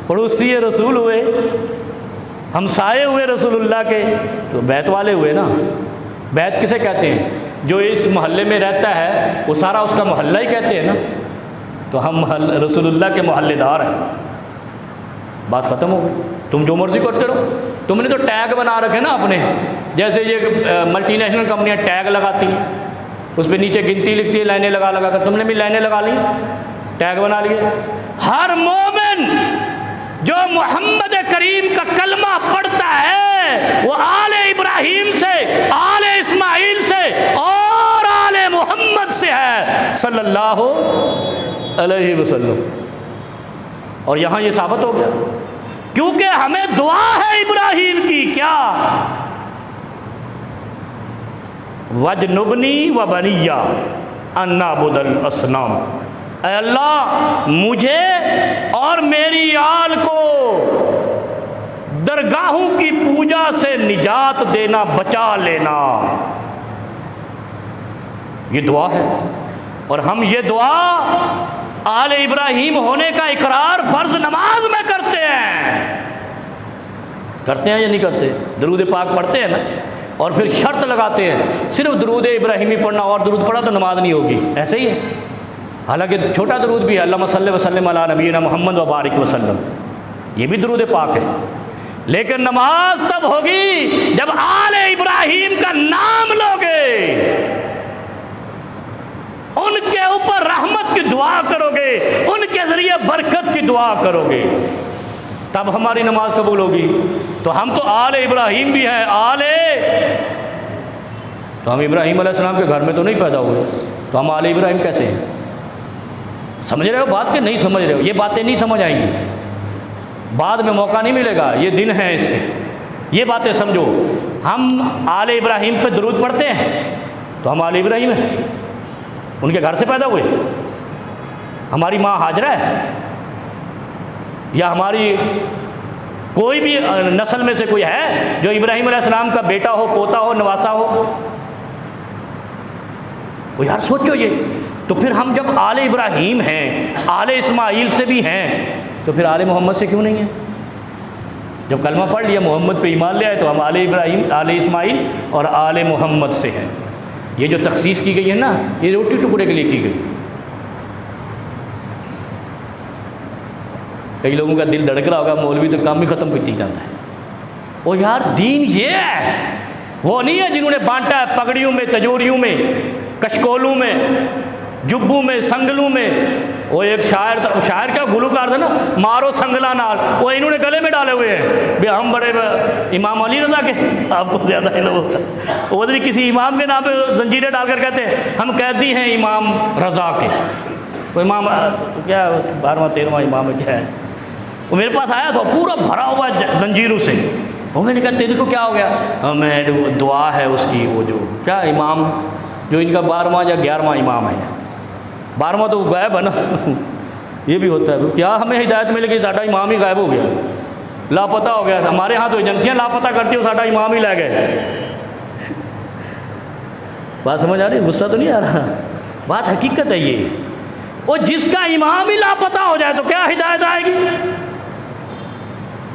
पड़ोसी रसूल हुए, हमसाए हुए रसूलुल्लाह के, तो बैत वाले हुए ना। बैत किसे कहते हैं? जो इस मोहल्ले में रहता है वो सारा उसका मोहल्ला ही कहते हैं ना। तो हम रसूलुल्लाह के मोहल्लेदार हैं, बात ख़त्म हो गई। तुम जो मर्ज़ी करते रहो। तुमने तो टैग बना रखे ना अपने, जैसे ये मल्टीनेशनल कंपनियां टैग लगाती हैं, उस पर नीचे गिनती लिखती है, लाइनें लगा लगा कर। तुमने भी लाइनें लगा ली, टैग बना लिए। हर मोमिन जो मोहम्मद करीम का कलमा पढ़ता है वो आले इब्राहीम से, आले इस्माइल से और आले मोहम्मद से है सल्लल्लाहु अलैहि वसल्लम। और यहाँ ये साबित हो गया, क्योंकि हमें दुआ है इब्राहीम की, क्या? वजनुबनी व बनिया अन्ना बुदल असनाम। अल्लाह मुझे और मेरी आल को दरगाहों की पूजा से निजात देना, बचा लेना, ये दुआ है। और हम ये दुआ आले इब्राहीम होने का इकरार फ़र्ज़ नमाज में करते हैं या नहीं करते? दरूद पाक पढ़ते हैं ना, और फिर शर्त लगाते हैं सिर्फ दरूद इब्राहीमी पढ़ना, और दरूद पढ़ा तो नमाज नहीं होगी। ऐसे ही है। हालांकि छोटा दरूद भी है, अल्लाहुम्मा सल्लि व सल्लिम अला नबीना मुहम्मद व बारिक वसल्लम, ये भी दरूद पाक है। लेकिन नमाज तब होगी जब आले इब्राहीम का नाम लोगे, उनके ऊपर रहमत की दुआ करोगे, उनके ज़रिए बरकत की दुआ करोगे, तब हमारी नमाज कबूल होगी। तो हम तो आले इब्राहीम भी हैं, तो हम इब्राहीम अलैहिस्सलाम के घर में तो नहीं पैदा हुए, तो हम आले इब्राहीम कैसे हैं? समझ रहे हो बात के नहीं समझ रहे हो? ये बातें नहीं समझ आएंगी, बाद में मौका नहीं मिलेगा, ये दिन है इसके। ये बातें समझो। हम आले इब्राहीम पे दरूद पढ़ते हैं तो हम आले इब्राहीम हैं, उनके घर से पैदा हुए। हमारी माँ हाजरा है, या हमारी कोई भी नस्ल में से कोई है जो इब्राहीम अलैहिस्सलाम का बेटा हो, पोता हो, नवासा हो? वो यार सोचो ये। तो फिर हम जब आले इब्राहीम हैं, आले इस्माइल से भी हैं, तो फिर आले मोहम्मद से क्यों नहीं है? जब कलमा पढ़ लिया, मोहम्मद पे ईमान ले आए, तो हम आले इब्राहीम, आले इस्माइल और आले मोहम्मद से हैं। ये जो तखसीस की गई है ना, ये रोटी टुकड़े के लिए की गई। कई लोगों का दिल धड़क रहा होगा, मौलवी तो काम ही ख़त्म पीती जाता है। ओ यार, दीन ये है, वो नहीं है जिन्होंने बांटा है पगड़ियों में, तजोरियों में, कशकोलों में, जुब्बू में, संगलों में। वो एक शायर क्या गुलूकार था ना, मारो संगला नाल, वो इन्होंने गले में डाले हुए हैं। भाई हम बड़े इमाम अली रज़ा के, आपको ज़्यादा ही लोग वो नहीं, किसी इमाम के नाम पे जंजीरें डालकर कहते हैं हम कैदी हैं इमाम रज़ा के। वो इमाम क्या 12वां 13वां इमाम है क्या है? वो मेरे पास आया था पूरा भरा हुआ जंजीरों से। वो मैंने कहा तेरे को क्या हो गया? मैं दुआ है उसकी, वो जो क्या इमाम जो इनका 12वां या 11वां इमाम है, 12वां तो गायब है ना ये भी होता है। क्या हमें हिदायत मिलेगी? साडा इमाम ही गायब हो गया, लापता हो गया। हमारे यहाँ तो एजेंसियाँ लापता करती हो, साडा इमाम ही ले गए। बात समझ आ रही? गुस्सा तो नहीं आ रहा? बात हकीकत है ये। वो जिसका इमाम ही लापता हो जाए तो क्या हिदायत आएगी?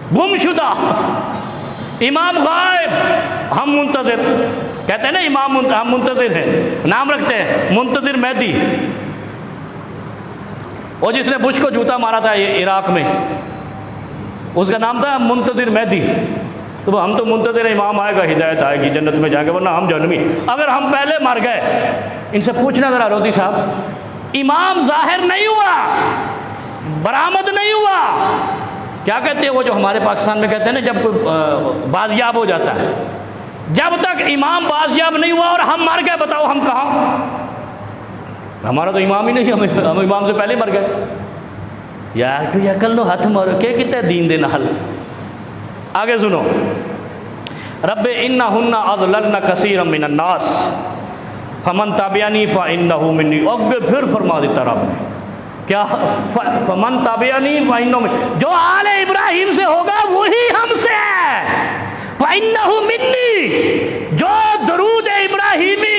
गुमशुदा इमाम गायब, हम मुंतज़िर कहते हैं ना, इमाम हम मुंतज़िर हैं, नाम रखते हैं मुंतज़िर मेहदी। और जिसने बुश को जूता मारा था इराक में, उसका नाम था मुंतज़िर मेहदी। तो हम तो मुंतज़िर इमाम आएगा, हिदायत आएगी, जन्नत में जाएंगे, वरना हम जहन्नमी। अगर हम पहले मर गए, इनसे पूछना ज़रा रोती साहब, इमाम ज़ाहिर नहीं हुआ, बरामद नहीं हुआ, क्या कहते हैं वो जो हमारे पाकिस्तान में कहते हैं ना, जब कोई बाजियाब हो जाता है, जब तक इमाम बाजियाब नहीं हुआ और हम मर गए, बताओ हम कहाँ? हमारा तो इमाम ही नहीं, हम इमाम से पहले मर गए। यार कोई अकल नो हाथ मारो, क्या कितना दीन दे नाल। आगे सुनो, रब्बे इन्ना हुन्ना अज़लल्ना कसीरम मिनन नास फमन ताबियानी फ़इन्नहु मिन्नी। अगे फिर फरमा देता रब ने, क्या फमन ताबियानी फ़इन्नहु में, जो आले इब्राहिम से होगा वही हमसे है। फ़इन्नहु मिन्नी, जो दरूद इब्राहिमी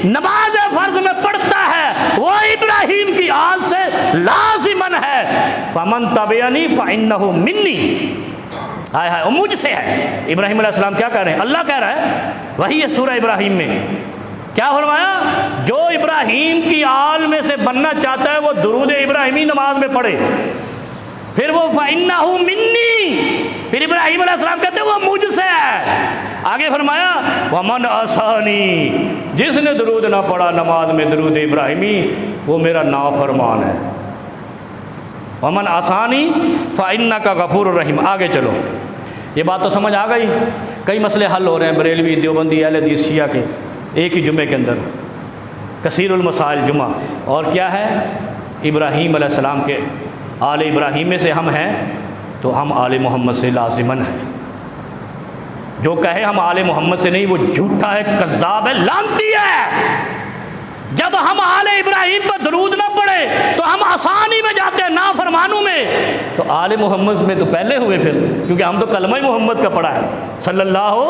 नमाज फ़र्ज में पढ़ता है वो इब्राहिम की आल से लाजिमन है। फमन ताबियानी फ़इन्नहु मिन्नी, हाय हाय वो मुझसे है। इब्राहिम अलैहिस्सलाम क्या कह रहे हैं? अल्लाह कह रहा है, वही है सूरह इब्राहिम में क्या फरमाया, जो इब्राहिम की आल में से बनना चाहता है वो दुरूद इब्राहिमी नमाज में पढ़े। फिर वो फ़इन्नहु मिन्नी, फिर इब्राहिम अलैहिस्सलाम कहते हैं वो मुझसे है। आगे फरमाया वमन आसानी, जिसने दुरूद ना पढ़ा नमाज में दुरूद इब्राहिमी वो मेरा नाफरमान है। वमन आसानी फ़इन्नका गफ़ूरुर रहीम। आगे चलो, ये बात तो समझ आ गई। कई मसले हल हो रहे हैं बरेलवी देवबंदी अहले हदीस शिया के एक ही जुमे के अंदर, कसीरुल मसाइल जुमा। और क्या है, इब्राहीम अलैहिस्सलाम के आले इब्राहीम में से हम हैं तो हम आले मोहम्मद से लाजिमन हैं। जो कहे हम आले मोहम्मद से नहीं वो झूठा है, कज़्ज़ाब है, लानती है। जब हम आले इब्राहीम पर दरूद ना पढ़े तो हम आसानी में जाते हैं, नाफरमानों में। तो आले मोहम्मद में तो पहले हुए फिर, क्योंकि हम तो कलमा मोहम्मद का पढ़ा है सल्लल्लाहु।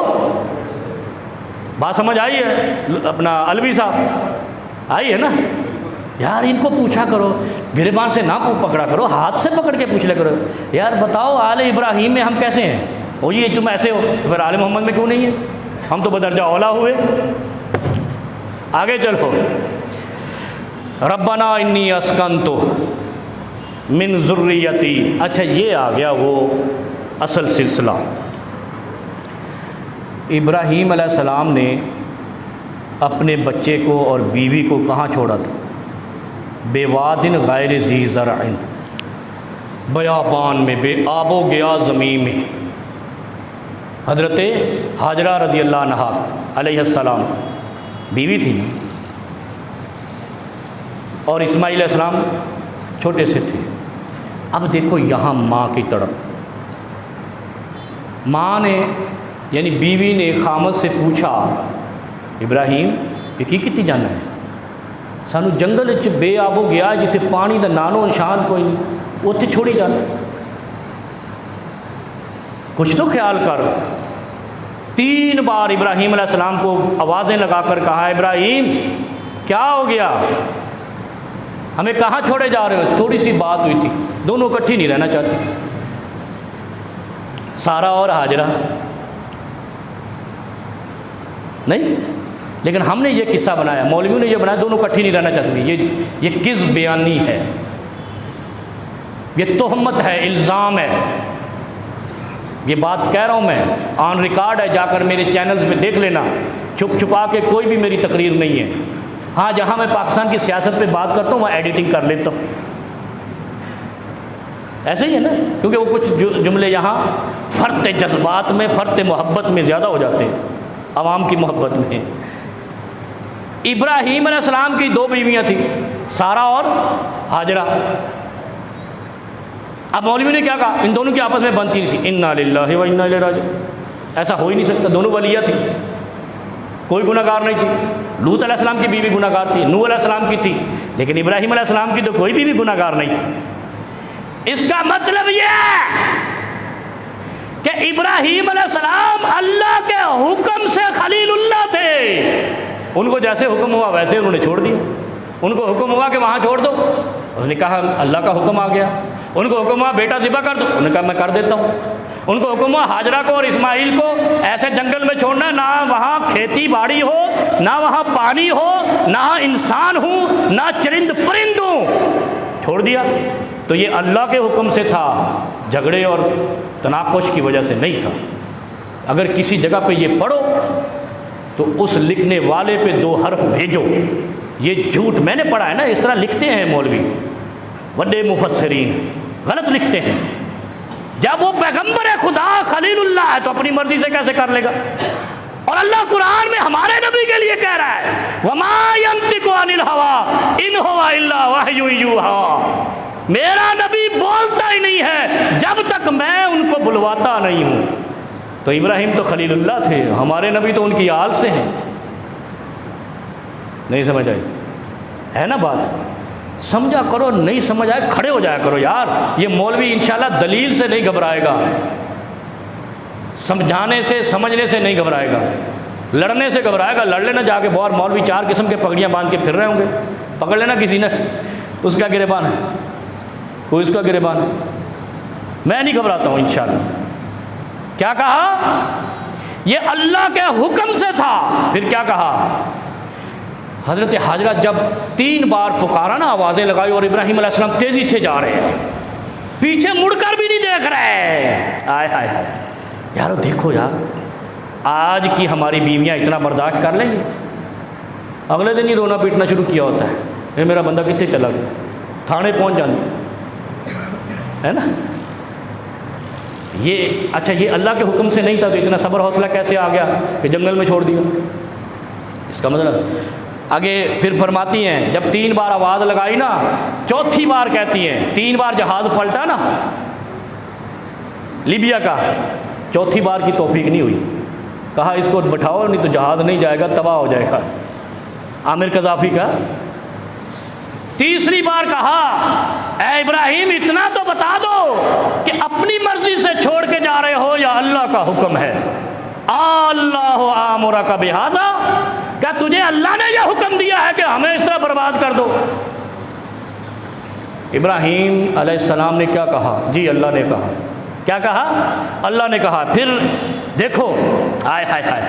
बात समझ आई है? अपना अलवी साहब आई है ना यार, इनको पूछा करो, गिरबान से ना पकड़ा करो, हाथ से पकड़ के पूछ लिया करो, यार बताओ आले इब्राहीम में हम कैसे हैं? ओ ये तुम ऐसे हो, फिर आले मोहम्मद में क्यों नहीं है? हम तो बदरजा औला हुए। आगे चलो, रब्बना इन्नी अस्कंतु मिन ज़ुर्रियती। अच्छा ये आ गया वो असल सिलसिला। इब्राहीम अलैहिस्सलाम ने अपने बच्चे को और बीवी को कहाँ छोड़ा था? बेवादिन गैर ज़ी ज़रअन, बयाबान में, बे आबो गया ज़मीन में। हज़रत हाजरा रज़ी अल्लाह अन्हा अलैहिस्सलाम बीवी थी और इस्माईल अलैहिस्सलाम छोटे से थे। अब देखो यहाँ माँ की तड़प, माँ ने यानी बीवी ने खामद से पूछा, इब्राहीम ये की कितनी जाना है? सानू जंगल च बेआबो गया जिथे पानी का नानो निशान कोई नहीं, उत्थे छोड़ी जाना, कुछ तो ख्याल कर। 3 बार इब्राहीम अलैहिस्सलाम को आवाज़ें लगाकर कहा, इब्राहीम क्या हो गया, हमें कहाँ छोड़े जा रहे हो? थोड़ी सी बात हुई थी, दोनों इकट्ठी नहीं रहना चाहती थी, सारा और हाजरा नहीं। लेकिन हमने ये किस्सा बनाया, मौलवियों ने ये बनाया, दोनों इकट्ठी नहीं रहना चाहती थी। ये किस बयानी है, ये तोहमत है, इल्ज़ाम है। ये बात कह रहा हूँ मैं, ऑन रिकॉर्ड है, जाकर मेरे चैनल्स में देख लेना। छुप छुपा के कोई भी मेरी तकरीर नहीं है। हाँ, जहाँ मैं पाकिस्तान की सियासत पे बात करता हूँ वहाँ एडिटिंग कर लेता हूँ, ऐसे ही है ना, क्योंकि वो कुछ जुमले यहाँ फ़र्त जज्बात में, फ़र्त मोहब्बत में ज़्यादा हो जाते हैं, आवाम की मोहब्बत में। इब्राहीम अलैहिस्सलाम की 2 बीवियाँ थी, सारा और हाजरा। अब मौलवी ने क्या कहा, इन दोनों की आपस में बनती नहीं थी। इन्ना लिल्लाहि व इन्ना इलैहि राजिऊन, ऐसा हो ही नहीं सकता। दोनों वलिया थी, कोई गुनाहगार नहीं थी। लूत अलैहिस्सलाम की बीवी गुनाहगार थी, नूह अलैहिस्सलाम की थी, लेकिन इब्राहीम अलैहिस्सलाम की तो कोई बीवी गुनाहगार नहीं थी। इसका मतलब यह है कि इब्राहीम अलैहिस्सलाम अल्लाह के हुक्म से खलीलुल्लाह थे। उनको जैसे हुक्म हुआ वैसे उन्होंने छोड़ दिया। उनको हुक्म हुआ कि वहाँ छोड़ दो, उन्होंने कहा अल्लाह का हुक्म आ गया। उनको हुक्म हुआ बेटा ज़िबा कर दो, उन्होंने कहा मैं कर देता हूँ। उनको हुक्म हुआ हाजरा को और इस्माइल को ऐसे जंगल में छोड़ना, ना वहाँ खेती बाड़ी हो, ना वहाँ पानी हो, ना इंसान हो, ना चरिंद परिंद हो, छोड़ दिया। तो ये अल्लाह के हुक्म से था, झगड़े और तनाकुश की वजह से नहीं था। अगर किसी जगह पे ये पढ़ो तो उस लिखने वाले पे 2 हर्फ भेजो। ये झूठ मैंने पढ़ा है ना, इस तरह लिखते हैं मौलवी, बड़े मुफस्सिरीन गलत लिखते हैं। जब वो पैगंबर है खुदा खलीलुल्लाह है तो अपनी मर्जी से कैसे कर लेगा? और अल्लाह कुरान में हमारे नबी के लिए कह रहा है, वमा यंतिकु अनिल हवा इन हुवा इल्ला वह्युन यूहा। मेरा नबी बोलता ही नहीं है जब तक मैं उनको बुलवाता नहीं हूँ। तो इब्राहीम तो खलीलुल्लाह थे, हमारे नबी तो उनकी आल से हैं। नहीं समझ आई है ना बात? समझा करो, नहीं समझ आए खड़े हो जाया करो यार। ये मौलवी इंशाल्लाह दलील से नहीं घबराएगा, समझाने से समझने से नहीं घबराएगा, लड़ने से घबराएगा। लड़ लेना जाके, बहुत मौलवी 4 किस्म के पगड़ियाँ बांध के फिर रहे होंगे, पकड़ लेना किसी ने उसका गिरेबान, कोई उसका गिरेबान। मैं नहीं घबराता हूँ इंशाल्लाह। क्या कहा? ये अल्लाह के हुक्म से था। फिर क्या कहा? हज़रत हाजरा जब 3 बार पुकारा ना, आवाज़ें लगाई, और इब्राहीम अलैहिस्सलाम तेज़ी से जा रहे हैं, पीछे मुड़कर भी नहीं देख रहे। आय हाय हाय यारो, देखो यार, आज की हमारी बीवियाँ इतना बर्दाश्त कर लेंगी? अगले दिन ही रोना पीटना शुरू किया होता है, ये मेरा बंदा कितने चला गया, थाने पहुँच जाती है ना। ये अच्छा, ये अल्लाह के हुक्म से नहीं था, तो इतना सब्र हौसला कैसे आ गया कि जंगल में छोड़ दिया? इसका मतलब आगे फिर फरमाती हैं, जब 3 बार आवाज़ लगाई ना, 4थी बार कहती हैं, 3 बार जहाज़ पलटा ना लीबिया का, 4थी बार की तौफीक नहीं हुई। कहा इसको बैठाओ, नहीं तो जहाज़ नहीं जाएगा, तबाह हो जाएगा, आमिर कज़ाफ़ी का। तीसरी बार कहा, ऐ इब्राहिम इतना तो बता दो कि अपनी मर्जी से छोड़ के जा रहे हो या अल्लाह का हुक्म है? अल्लाह आमुरा का बिहाजा, क्या तुझे अल्लाह ने यह हुक्म दिया है कि हमें इस तरह बर्बाद कर दो? इब्राहीम अलैहिस्सलाम ने क्या कहा? जी अल्लाह ने कहा। क्या कहा? अल्लाह ने कहा। फिर देखो, आय हाय हाय,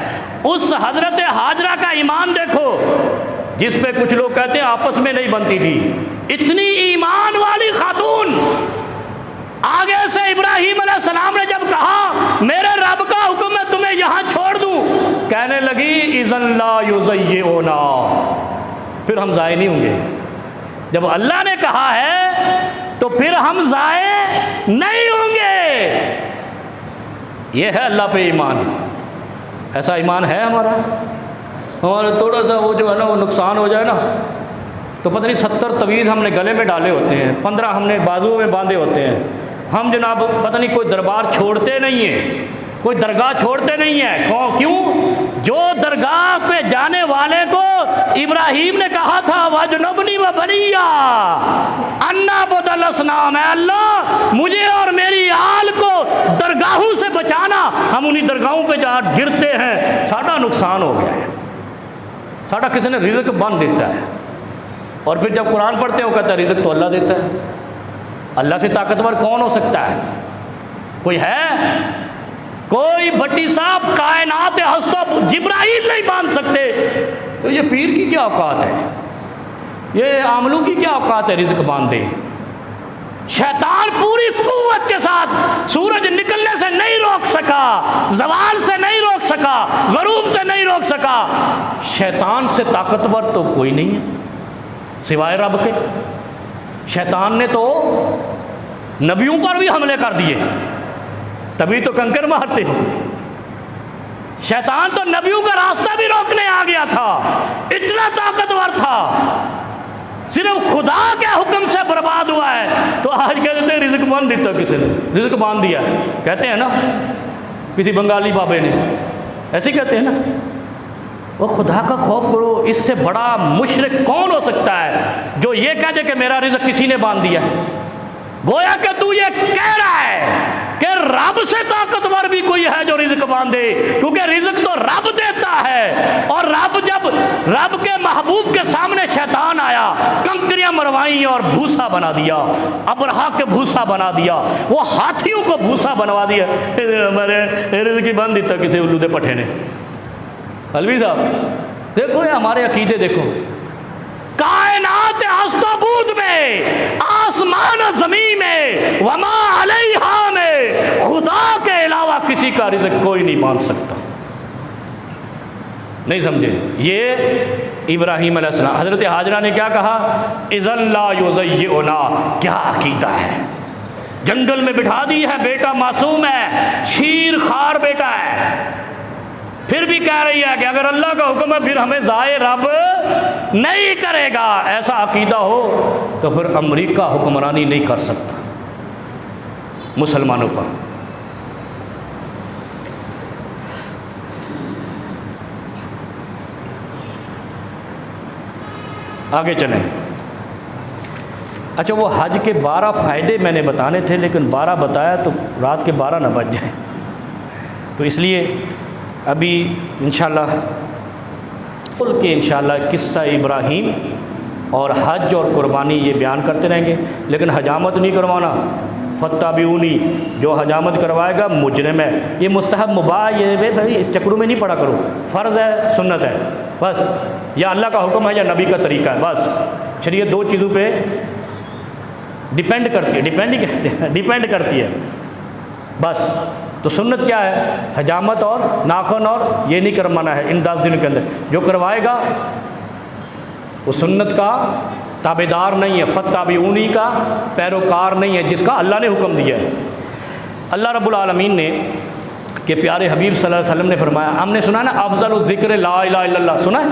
उस हजरत हाजरा का ईमान देखो, जिस पे कुछ लोग कहते हैं आपस में नहीं बनती थी। इतनी ईमान वाली खातून, आगे से इब्राहीम अलैहिस्सलाम ने जब कहा मेरे रब का हुक्म है तुम्हें यहाँ छोड़ दूँ, कहने लगी इज़न ला युज़य्यिऊना, फिर हम ज़ाये नहीं होंगे। जब अल्लाह ने कहा है तो फिर हम ज़ाये नहीं होंगे। ये है अल्लाह पे ईमान। ऐसा ईमान है हमारा? हमारा थोड़ा सा वो जो है ना, वो नुकसान हो जाए ना, तो पता नहीं 70 तवीज़ हमने गले में डाले होते हैं, 15 हमने बाजुओं में बांधे होते हैं। हम जनाब पता नहीं कोई दरबार छोड़ते नहीं हैं, कोई दरगाह छोड़ते नहीं है। क्यों? जो दरगाह पे जाने वाले को इब्राहीम ने कहा था वजनबनी व बनिया अन्ना बदल असनाम, है अल्लाह मुझे और मेरी आल को दरगाहों से बचाना। हम उन्हीं दरगाहों पे जहाँ गिरते हैं, सारा नुकसान हो गया है, सारा किसी ने रिज़्क बंद देता है। और फिर जब कुरान पढ़ते हो कहता है रिज़्क तो अल्लाह देता है। अल्लाह से ताकतवर कौन हो सकता है? कोई है? कोई भट्टी साहब कायनात हस्ता जिब्राइल नहीं बांध सकते, तो ये पीर की क्या औकात है? ये आमलू की क्या औकात है रिज़्क बांध दे? शैतान पूरी कुव्वत के साथ सूरज निकलने से नहीं रोक सका, ज़वाल से नहीं रोक सका, गरूब से नहीं रोक सका। शैतान से ताकतवर तो कोई नहीं है सिवाय रब के। शैतान ने तो नबियों पर भी हमले कर दिए, तभी तो कंकर मारते हो। शैतान तो नबियों का रास्ता भी रोकने आ गया था, इतना ताकतवर था। सिर्फ खुदा के हुक्म से बर्बाद हुआ है। तो आज कहते हैं रिज़्क बांध देता, किसी ने रिज़्क बांध दिया, कहते हैं ना, किसी बंगाली बाबे ने ऐसे कहते हैं ना। वो खुदा का खौफ करो, इससे बड़ा मुशरिक कौन हो सकता है जो ये कह दे कि मेरा रिज़्क किसी ने बांध दिया। गोया कि तू ये कह रहा है कि रब से ताकतवर भी कोई है जो रिज़्क बांधे, क्योंकि रिज़्क तो रब देता है। और रब जब रब के महबूब के सामने शैतान आया, कंकरियां मरवाई और भूसा बना दिया, अबरहा के भूसा बना दिया, वो हाथियों को भूसा बनवा दिया। हमारे रिज़्क बांध देता किसी उल्लू दे पठे ने। अलवी साहब देखो, ये हमारे अकीदे देखो, कायनात हस्तबूद में, आसमान ज़मीन में, वमा अलैहा में, खुदा के अलावा किसी का रिज़्क कोई नहीं बांध सकता। नहीं समझे? ये इब्राहीम अलैहिस्सलाम, हज़रत हाजरा ने क्या कहा? इज़न ला युज़य्यिऊना। क्या अकीदा है? जंगल में बिठा दी है, बेटा मासूम है, शीर खार बेटा है, फिर भी कह रही है कि अगर अल्लाह का हुक्म है फिर हमें ज़ाये रब नहीं करेगा। ऐसा अकीदा हो तो फिर अमेरिका हुक्मरानी नहीं कर सकता मुसलमानों पर। आगे चलें। अच्छा, वो हज के 12 फ़ायदे मैंने बताने थे, लेकिन 12 बताया तो रात के 12 ना बज जाए, तो इसलिए अभी इंशाअल्लाह कुल के इंशाअल्लाह किस्सा इब्राहीम और हज और कुर्बानी ये बयान करते रहेंगे। लेकिन हजामत नहीं करवाना, फत्ताबिऊनी, जो हजामत करवाएगा मुजरिम है। ये मुस्तहब मुबाह, ये भाई इस चक्रों में नहीं पड़ा करो, फ़र्ज़ है, सुन्नत है बस, या अल्लाह का हुक्म है या नबी का तरीका है बस। शरीयत दो चीज़ों पे डिपेंड करती है, डिपेंड ही कहते हैं, डिपेंड करती है बस। तो सुन्नत क्या है? हजामत और नाखून और ये नहीं करवाना है इन 10 दिनों के अंदर। जो करवाएगा वो सुन्नत का ताबेदार नहीं है, फत्ताबिऊनी का पैरोकार नहीं है, जिसका अल्लाह ने हुक्म दिया है। अल्लाह रब्बुल आलमीन ने के प्यारे हबीब सल्लल्लाहु अलैहि वसल्लम ने फरमाया, हमने सुना ना अफ़ज़लुल ज़िक्र ला इलाहा इल्लल्लाह, सुना है?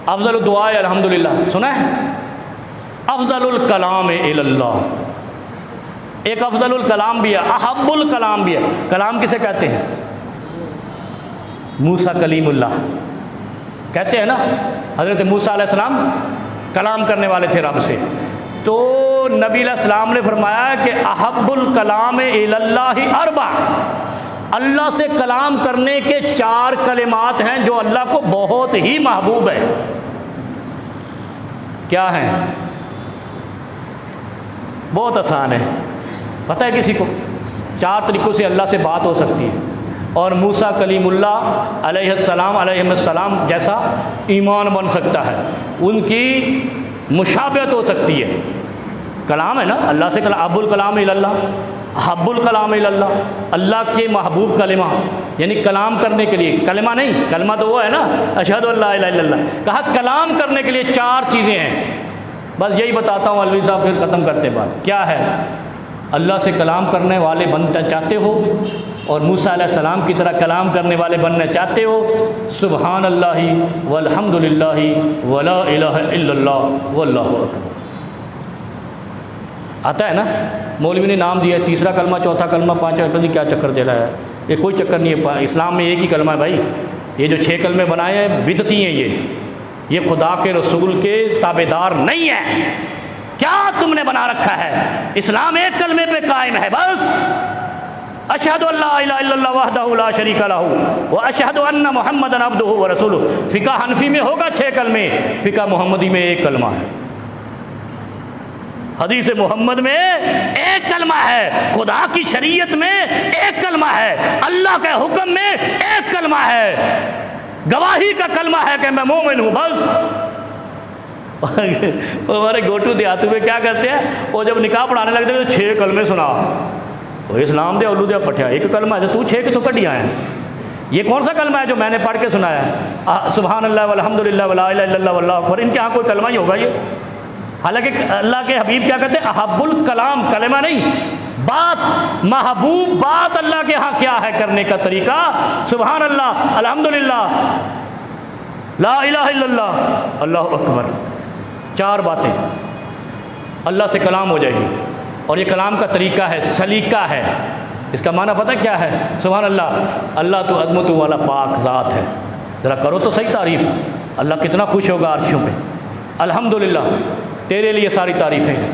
अफ़ज़लुद दुआ अल्हम्दुलिल्लाह, सुना है? अफ़ज़लुल कलाम इल्लल्लाह, एक अफ़ज़लुल कलाम भी है, अहब्बुल कलाम भी है। कलाम किसे कहते हैं? मूसा कलीमुल्लाह कहते हैं ना, हज़रत मूसा अलैहिस्सलाम कलाम करने वाले थे रब से। तो नबी अलैहिस्सलाम ने फरमाया कि अहब्बुल कलाम इलल्लाहि अरबा, अल्लाह से कलाम करने के 4 कलिमात हैं जो अल्लाह को बहुत ही महबूब है। क्या हैं? बहुत आसान है, पता है किसी को? 4 तरीक़ों से अल्लाह से बात हो सकती है, और मूसा कलीमुल्लाह अलैहिस्सलाम जैसा ईमान बन सकता है, उनकी मुशाबहत हो सकती है। कलाम है ना, अल्लाह से कलाम, अब्बुल कलाम इल्लल्लाह, हब्बुल कलाम इल्लल्लाह, अल्लाह के महबूब कलिमा, यानी कलाम करने के लिए, कलिमा नहीं, कलिमा तो वो है ना, अशहदु अल्ला इलाहा इल्लल्लाह, कहा कलाम करने के लिए 4 चीज़ें हैं। बस यही बताता हूँ अलवी साहब, फिर ख़त्म करते बात। क्या है? अल्लाह से कलाम करने वाले बनना चाहते हो और मूसा अलैहिस्सलाम की तरह कलाम करने वाले बनना चाहते हो, सुबहान अल्लाहि वल्हम्दुलिल्लाहि वला इलाहा इल्लल्लाह वल्लाहु अकबर। आता है ना? मौलवी ने नाम दिया, तीसरा कलमा, चौथा कलमा, पाँचवा, पता नहीं क्या चक्कर दे रहा है। ये कोई चक्कर नहीं है, इस्लाम में एक ही कलमा है भाई। ये जो 6 कलमे बनाए हैं बिदती हैं, ये खुदा के रसूल के ताबेदार नहीं है। क्या तुमने बना रखा है? इस्लाम एक कलमे पे कायम है बस, अशहदु अल्ला इलाहा इल्लल्लाह वहदहु ला शरीका लहू व अशहदु अन्ना मुहम्मदन अब्दुहु व रसूलुहु। फ़िक़्ह हनफी में होगा 6 कलमे, फ़िक़्ह मुहम्मदी में 1 कलमा है, हदीस मोहम्मद में 1 कलमा है, खुदा की शरीयत में 1 कलमा है, अल्लाह के हुक्म में 1 कलमा है, गवाही का कलमा है कि मैं मोमिन हूँ बस। हमारे गोटू देहातों में क्या करते हैं, वो जब निकाह पढ़ाने लगते हैं तो 6 कलमे सुना, तो इस्लाम दे उल्लू दे पठिया 1 कलमा है, तो तू 6 के तो कटिया है। ये कौन सा कलमा है जो मैंने पढ़ के सुनाया है? सुभान अल्लाह वल्हम्दुलिल्लाह वला इलाहा इल्लल्लाह वल्लाहु अकबर। इनके यहाँ कोई कलमा ही होगा ये? हालांकि अल्लाह के हबीब क्या कहते हैं? अहब्बुल कलाम, कलमा नहीं, बात, महबूब बात अल्लाह के यहाँ क्या है करने का तरीका? सुभान अल्लाह, अल्हम्दुलिल्लाह, ला इलाहा इल्लल्लाह, अल्लाहु अकबर। 4 बातें अल्लाह से कलाम हो जाएगी। और ये कलाम का तरीका है, सलीका है। इसका माना पता क्या है? सुभान अल्लाह, अल्लाह तो अज़मत वाला पाक ज़ात है, ज़रा करो तो सही तारीफ़, अल्लाह कितना खुश होगा अर्शों पे। अल्हम्दुलिल्लाह, तेरे लिए सारी तारीफ़ें हैं।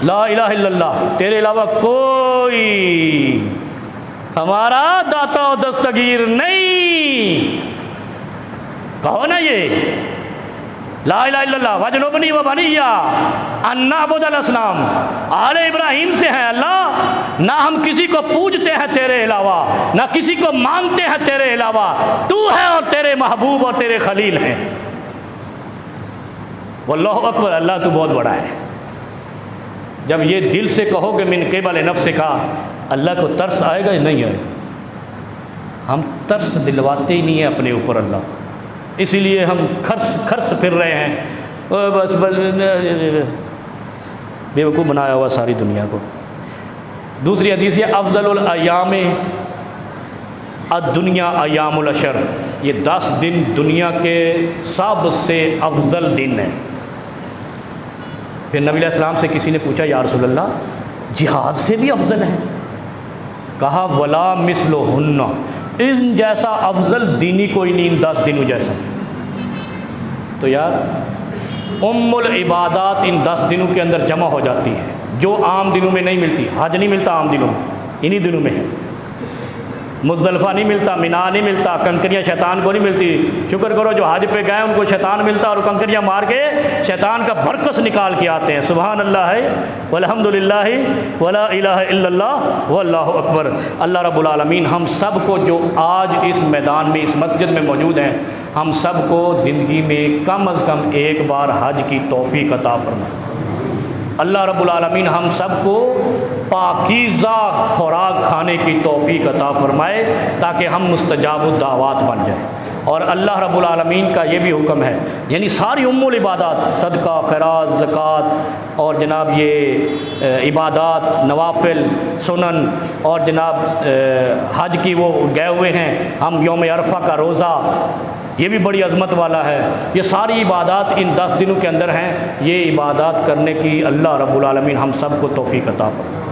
ला इलाहा इल्लल्लाह, तेरे अलावा कोई हमारा दाता और दस्तगीर नहीं। कहो ना ये ला इलाहा इल्लल्लाह वजनुबनी व बनिया अन्ना अबुदल असनाम। आले इब्राहिम से है अल्लाह, ना हम किसी को पूजते हैं तेरे अलावा, ना किसी को मानते हैं तेरे अलावा, तू है और तेरे महबूब और तेरे खलील हैं। वल्लाहु अकबर, अल्लाह तू बहुत बड़ा है। जब ये दिल से कहोगे मिन क़िबल नफ्स का, अल्लाह को तरस आएगा या नहीं आएगा? हम तरस दिलवाते ही नहीं है अपने ऊपर अल्लाह, इसीलिए हम खर्च फिर रहे हैं, बस बेवकूफ़ बनाया हुआ सारी दुनिया को। दूसरी हदीस है अफ़ज़लुल अय्याम अद्दुनिया अय्यामुल अशर, ये 10 दिन दुनिया के सबसे अफजल दिन है। फिर नबी अलैहिस्सलाम से किसी ने पूछा या रसूलल्लाह, जिहाद से भी अफजल है? कहा वला मिस्लुहुन्ना, इन जैसा अफजल दीनी कोई नहीं, इन 10 दिनों जैसा। तो यार उम्मुल इबादात इन 10 दिनों के अंदर जमा हो जाती है, जो आम दिनों में नहीं मिलती। हज नहीं मिलता आम दिनों में, इन्हीं दिनों में है। मुज़दलिफ़ा नहीं मिलता, मिना नहीं मिलता, कंकरियाँ शैतान को नहीं मिलती। शुक्र करो जो हज पे गए उनको शैतान मिलता और कंकरियाँ मार के शैतान का बरकस निकाल के आते हैं। सुभान अल्लाह है वल्हम्दुलिल्लाह वला इलाहा इल्लल्लाह वल्लाहु अकबर। अल्लाह रब्बुल आलमीन हम सब को जो आज इस मैदान में इस मस्जिद में मौजूद हैं, हम सब को ज़िंदगी में कम अज़ कम एक बार हज की तौफ़ीक़ अता फरमाए। अल्लाह रब्बुल आलमीन हम सब को पाकीज़ा खुराक खाने की तौफ़ीक़ अता फ़रमाए ताकि हम मुस्तजाबुद दावात बन जाएँ। और अल्लाह रब्बुल आलमीन का ये भी हुक्म है, यानी सारी उम्मुल इबादात, सदका, खैरात, ज़कात और जनाब ये इबादात, नवाफिल, सुनन और जनाब हज की वो गए हुए हैं हम यौम अरफ़ा का रोज़ा, ये भी बड़ी अज़मत वाला है। ये सारी इबादात इन 10 दिनों के अंदर हैं। ये इबादात करने की अल्लाह रब्बुल आलमीन हम सब को तौफ़ीक़ अता फरमाए।